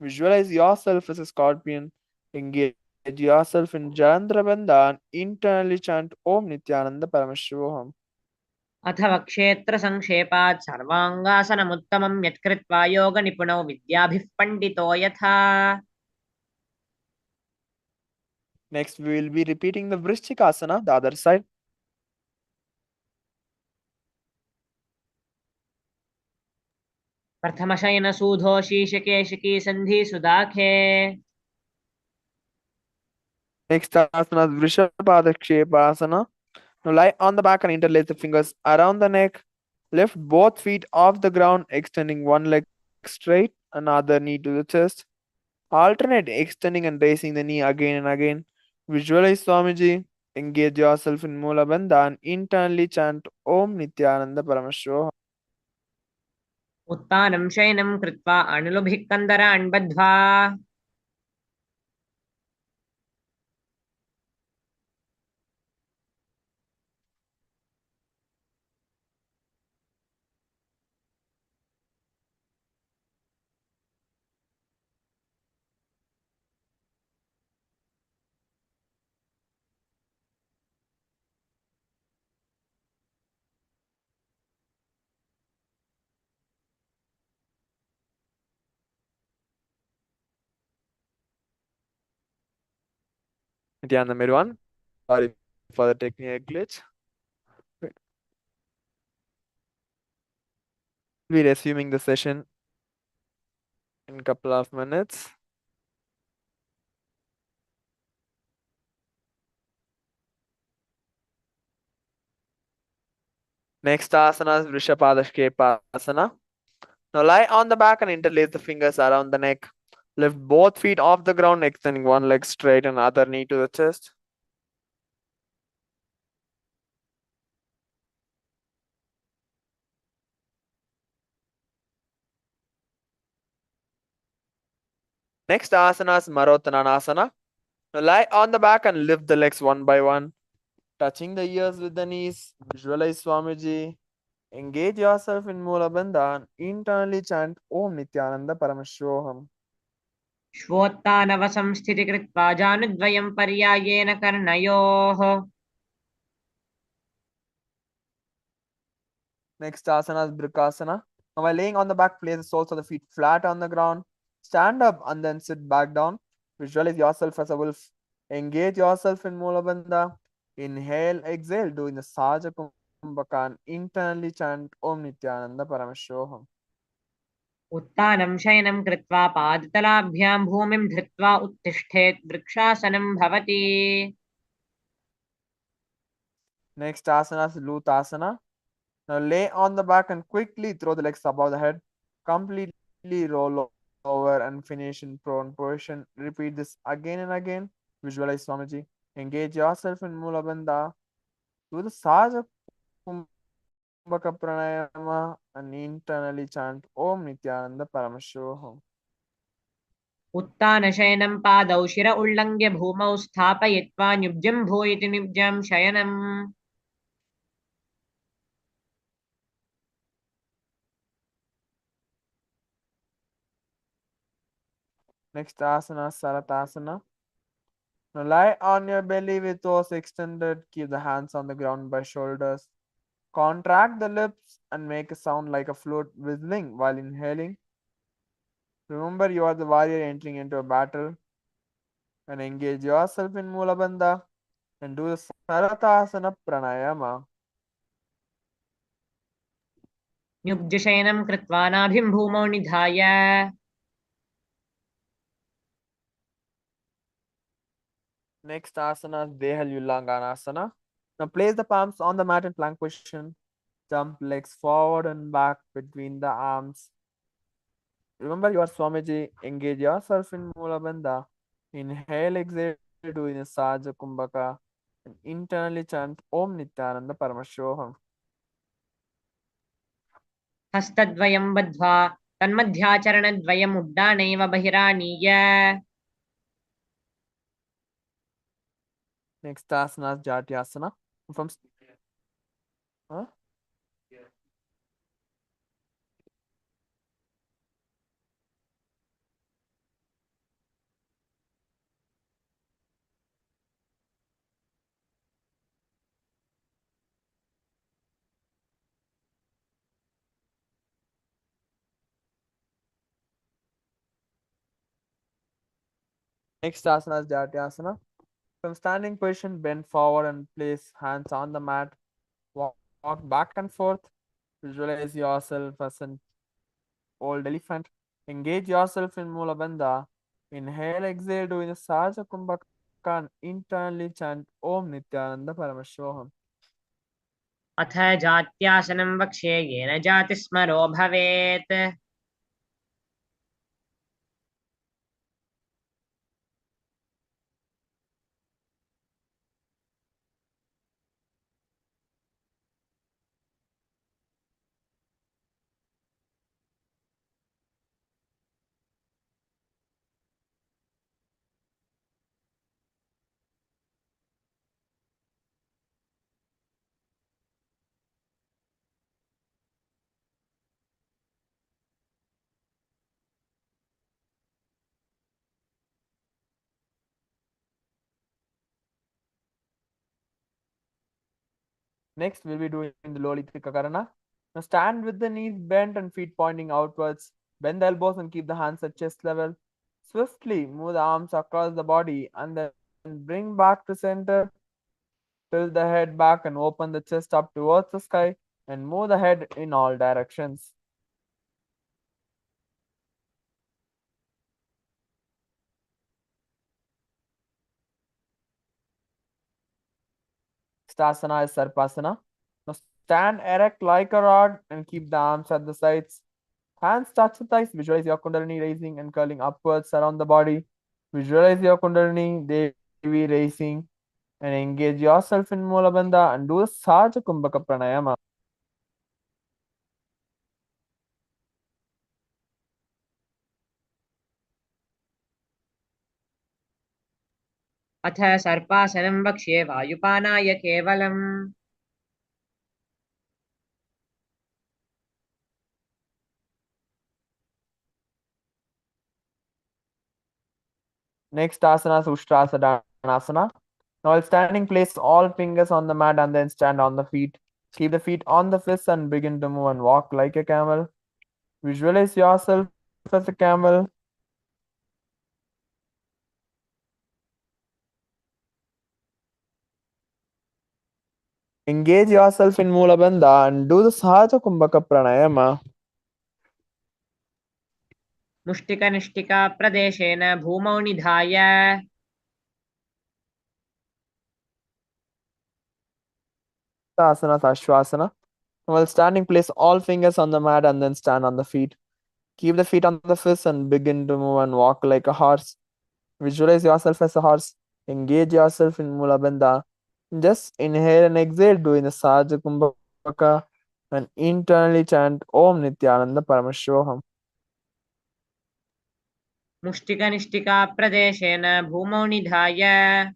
Visualize yourself as a scorpion. Engage yourself in Jandrabandha and internally chant Om Nithyananda Paramashivoham. अथवा क्षेत्र संक्षेपात् सर्वांगासनमुत्तमं यत्कृत्वा योगनिपुणौ विद्याभिः पण्डितो यथा Next, we will be repeating the Vrishchikasana, the other side. प्रथमशयन सूधो शीशकेशिकी सन्धि सुदाखे Next asana is Vrishabhadakshepasana. Now lie on the back and interlace the fingers around the neck. Lift both feet off the ground, extending one leg straight, another knee to the chest. Alternate extending and raising the knee again and again. Visualize Swamiji. Engage yourself in Mula Bandha and internally chant Om Nithyananda Paramashivoham. उत्तानं शयनं कृत्वा अणुलुभिः कन्दरान् बद्ध्वा Nithyananda everyone. Sorry for the technical glitch. We're resuming the session in a couple of minutes. Next asana is Vrishabhadakshepasana. Now lie on the back and interlace the fingers around the neck. Lift both feet off the ground, extending one leg straight and other knee to the chest. Next asana is Marottanasana. Now lie on the back and lift the legs one by one, touching the ears with the knees. Visualize Swamiji. Engage yourself in Mula Bandha and internally chant Om Nithyananda Paramashivoham. श्वोत्तानवसंस्थिति कृत्वा जानुद्वयं पर्यायेन कर्णयोः Next asana is Brikasana. Now, while laying on the back, place the soles of the feet flat on the ground. Stand up and then sit back down. Visualize yourself as a wolf. Engage yourself in Mula Bandha. Inhale, exhale, doing the Saja Kumbhaka and internally chant Om Nithyananda Paramashivoham. उत्तानं शयनं कृत्वा पादतलाभ्यां भूमिं धृत्वा उत्तिष्ठेत् वृक्षासनं भवति Next asana is Lutasana. Now lay on the back and quickly throw the legs above the head. Completely roll over and finish in prone position. Repeat this again and again. Visualize Swamiji. Engage yourself in Mula Bandha. Do the Saja Kumbhaka Pranayama and internally chant Om Nithyananda Paramashivoham. उत्तानशयनं पादौ शिर उल्लङ्घ्य भूमौ स्थापयित्वा न्युब्जं भूयति निब्जं शयनम् Next asana, Saratasana. Now lie on your belly with toes extended. Keep the hands on the ground by shoulders. Contract the lips and make a sound like a flute whistling while inhaling. Remember, you are the warrior entering into a battle. And engage yourself in Mula Bandha and do the Saratasana Pranayama. न्युब्जशयनं कृत्वा नाभिं भूमौ निधाय Next asana is Dehalyulanganasana. Now place the palms on the mat in plank position. Jump legs forward and back between the arms. Remember, you are Swamiji. Engage yourself in Mula Bandha. Inhale, exhale, doing a Saja Kumbhaka. And internally chant Om Nithyananda Paramashivoham. हस्तद्वयं बद्ध्वा तन्मध्याचरणद्वयम् उड्डानैव बहिरानीय Next asana is Jatyasana. From huh? Next asana is Jatyasana. From standing position, bend forward and place hands on the mat. Walk back and forth. Visualize yourself as an old elephant. Engage yourself in Mula Bandha. Inhale, exhale, doing the Saja Kumbhaka and internally chant Om Nithyananda Paramashivoham. अथ जात्यासनं वक्ष्ये येन जातिस्मरो भवेत् Next, we'll be doing the Lolitika Karana. Now stand with the knees bent and feet pointing outwards. Bend the elbows and keep the hands at chest level. Swiftly move the arms across the body and then bring back to center. Tilt the head back and open the chest up towards the sky and move the head in all directions. Stasana is Sarpasana. Now stand erect like a rod and keep the arms at the sides. Hands touch the thighs. Visualize your Kundalini raising and curling upwards around the body. Visualize your Kundalini Devi raising and engage yourself in Mula Bandha and do the Saja Kumbhaka Pranayama. अथ सर्पासनं वक्ष्ये वायुपानाय केवलम् Next asana is Ushtrasadhanasana. Now while standing, place all fingers on the mat and then stand on the feet. Keep the feet on the fists and begin to move and walk like a camel. Visualize yourself as a camel. Engage yourself in Mula Bandha and do the Sahaja Kumbhaka Pranayama. मुष्टिकनिष्टिका प्रदेशेन भूमौ निधाय Asana Ashwasana. While standing, place all fingers on the mat and then stand on the feet. Keep the feet on the fists and begin to move and walk like a horse. Visualize yourself as a horse. Engage yourself in Mula Bandha. Just inhale and exhale, doing the Sahaja Kumbhaka and internally chant Om Nithyananda Paramashivoham. मुष्टिकनिष्टिका प्रदेशेन भूमौ निधाय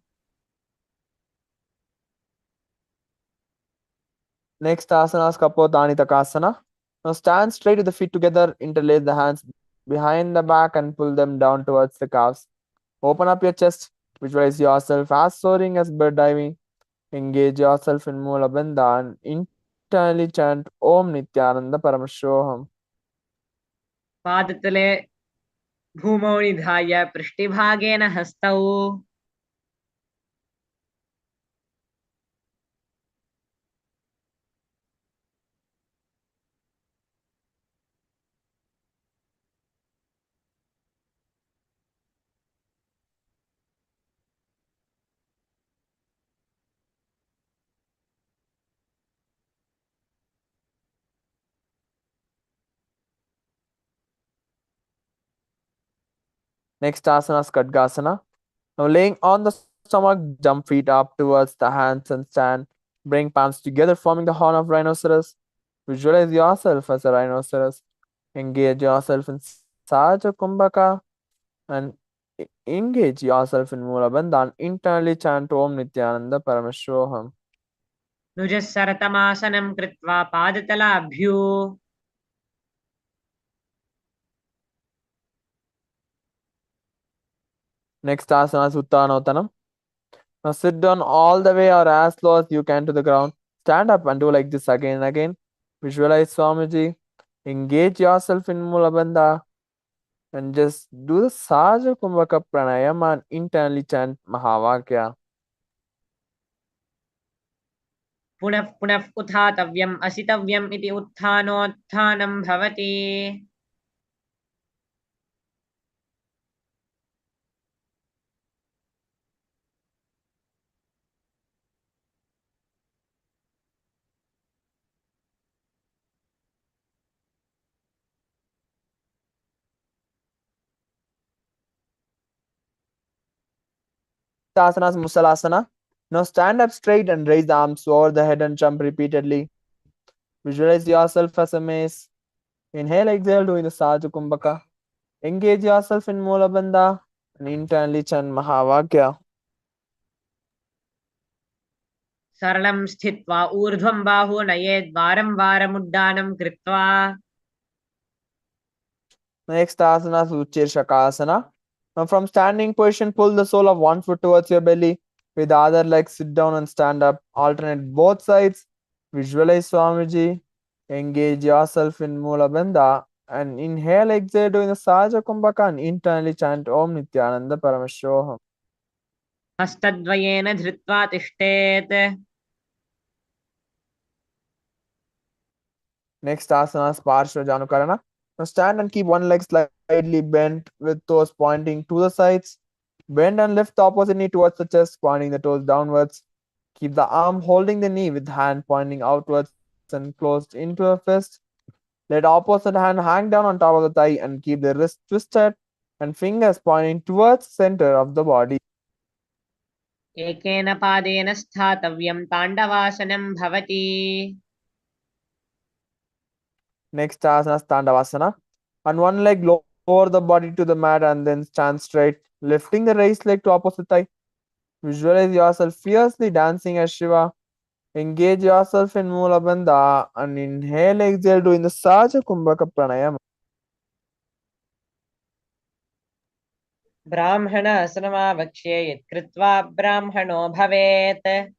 Next asana is Kapotanitakasana. Now stand straight with the feet together, interlace the hands behind the back and pull them down towards the calves. Open up your chest, visualize yourself as soaring as bird diving. Engage yourself in Mula Bandha and internally chant Om Nithyananda Paramashivoham. पादतले भूमौ निधाय पृष्ठभागेन हस्तौ Next asana is Khadgasana. Now laying on the stomach, jump feet up towards the hands and stand. Bring palms together, forming the horn of rhinoceros. Visualize yourself as a rhinoceros. Engage yourself in Sahaja Kumbhaka and engage yourself in Mula Bandha and internally chant Om Nithyananda Paramashivoham. नुजस्सरतमासनं कृत्वा पादतलाभ्यो Next asana is Uttanottanam. Now sit down all the way or as low as you can to the ground. Stand up and do like this again and again. Visualize Swamiji. Engage yourself in Mula Bandha and just do the Sahaja Kumbhaka Pranayama and internally chant Mahavakya. पुनः पुनः उत्थातव्यम् असितव्यम् इति उत्थानोत्थानं भवति Asana is Musalasana. Now stand up straight and raise the arms over the head and jump repeatedly. Visualize yourself as a mace. Inhale, exhale, doing the Sahaja Kumbhaka. Engage yourself in Mula Bandha and internally chant Mahavakya. सरलं स्थित्वा ऊर्ध्वं बाहु नयेद् वारं वारमुड्डानं कृत्वा Next asana is Uchirshakasana. Now from standing position, pull the sole of one foot towards your belly. With the other leg, sit down and stand up. Alternate both sides. Visualize Swamiji. Engage yourself in Mula Bandha and inhale, exhale, doing the Sahaja Kumbhaka and internally chant Om Nithyananda Paramashivoham. हस्तद्वयेन धृत्वा तिष्ठेत् Next asana is Parshva Janukarana. Now stand and keep one leg slightly bent with toes pointing to the sides. Bend and lift the opposite knee towards the chest, pointing the toes downwards. Keep the arm holding the knee with hand pointing outwards and closed into a fist. Let opposite hand hang down on top of the thigh and keep the wrist twisted and fingers pointing towards center of the body. एकेन पादेन स्थातव्यं ताण्डवासनं भवति Next asana is Tandavasana. On one leg, lower the body to the mat and then stand straight, lifting the raised leg to opposite thigh. Visualize yourself fiercely dancing as Shiva. Engage yourself in Mula Bandha and inhale, exhale, doing the Sahaja Kumbhaka Pranayama. ब्राह्मणासनमावक्ष्ये यत्कृत्वा ब्राह्मणो भवेत्.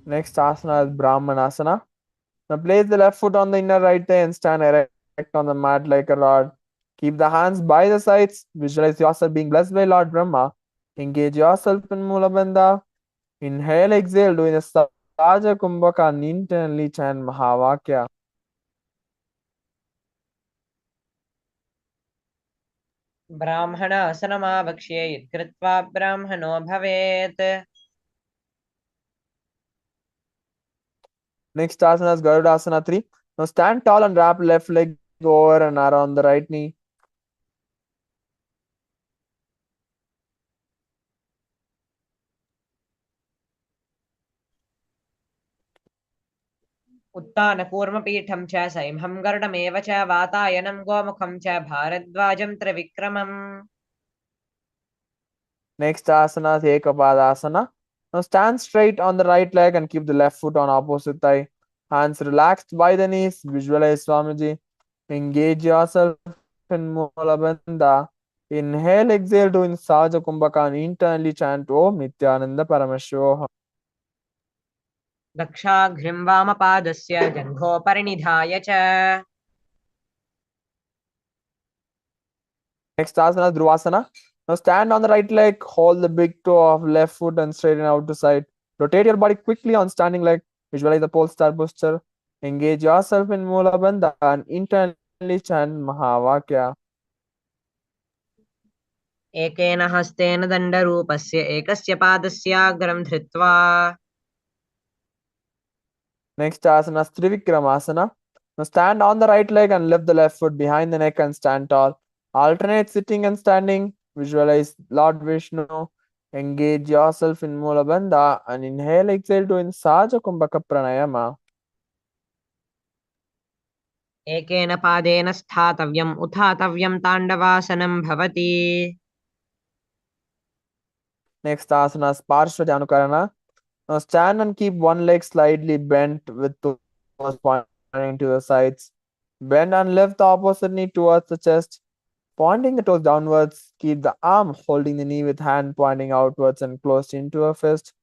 Next asana is Brahmanasana. Now place the left foot on the inner right thigh and stand erect on the mat like a rod. Keep the hands by the sides. Visualize yourself being blessed by Lord Brahma. Engage yourself in Mula Bandha. Inhale, exhale, doing a Saja Kumbhaka and internally chant Mahavakya. ब्राह्मणासनमावक्ष्ये यत्कृत्वा ब्राह्मणो भवेत्. Next asana is Garudasana 3. Now stand tall and wrap left leg over and around the right knee. उत्तानकूर्मपीठं च सैंहं गरुडमेव च वातायनं गोमुखं च भारद्वाजं त्रिविक्रमम्. Next asana is Ekapadasana. Now stand straight on the right leg and keep the left foot on opposite thigh. Hands relaxed by the knees. Visualize Swamiji. Engage yourself in Mula Bandha. Inhale, exhale, doing Saja Kumbhaka and internally chant Om Nithyananda Paramashivoham. दक्षाघ्रिं वामपादस्य जङ्घोपरिनिधाय च. Next asana is Dhruvasana. Now stand on the right leg, hold the big toe of left foot and straighten out to side. Rotate your body quickly on standing leg. Visualize the pole star posture. Engage yourself in Mula Bandha and internally chant Mahavakya. एकेन हस्तेन दण्डरूपस्य एकस्य पादस्याग्रं धृत्वा. Next asana is Trivikramasana. Now stand on the right leg and lift the left foot behind the neck and stand tall. Alternate sitting and standing. Visualize Lord Vishnu. Engage yourself in Mula Bandha and inhale, exhale to in Saja Kumbhaka Pranayama. एकेन पादेन स्थातव्यम् उत्थातव्यं ताण्डवासनं भवति. Next asana is Parshvajanukarana. Now stand and keep one leg slightly bent with toes pointing to the sides. Bend and lift the opposite knee towards the chest. Pointing the toes downwards, keep the arm holding the knee with hand pointing outwards and closed into a fist.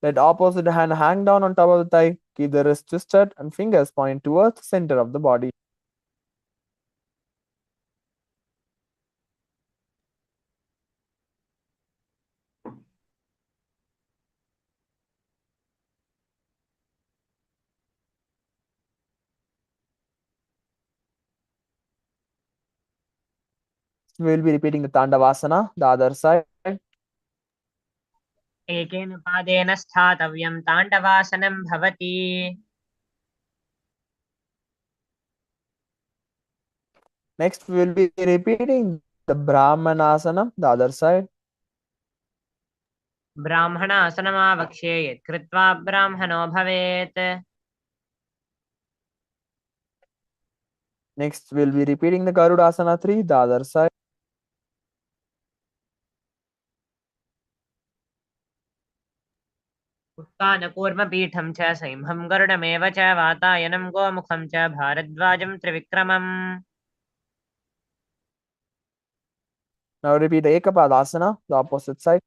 Let opposite hand hang down on top of the thigh. Keep the wrist twisted and fingers pointing towards the center of the body. We will be repeating the Tandavasana, the other side. एकेन पादेन स्थातव्यं ताण्डवासनं भवति. Next, we will be repeating the Brahmanasana, the other side. ब्राह्मणासनमावक्ष्ये यत्कृत्वा ब्राह्मणो भवेत्. Next, we will be repeating the Garudasana 3, the other side. उत्तानकूर्मपीठं च सैंहं गरुडमेव च वातायनं गोमुखं च भारद्वाजं त्रिविक्रमम्. Now repeat the Ekapadasana, the opposite side.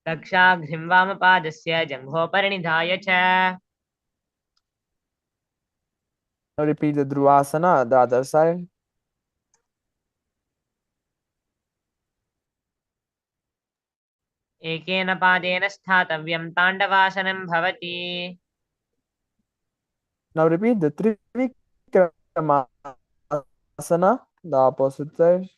दक्षाघ्रिं वामपादस्य जङ्घोपरिनिधाय च. Now repeat the Dhruvasana, the other side. एकेन पादेन स्थातव्यं ताण्डवासनं भवति. Now repeat the Trivikramasana, the opposite side.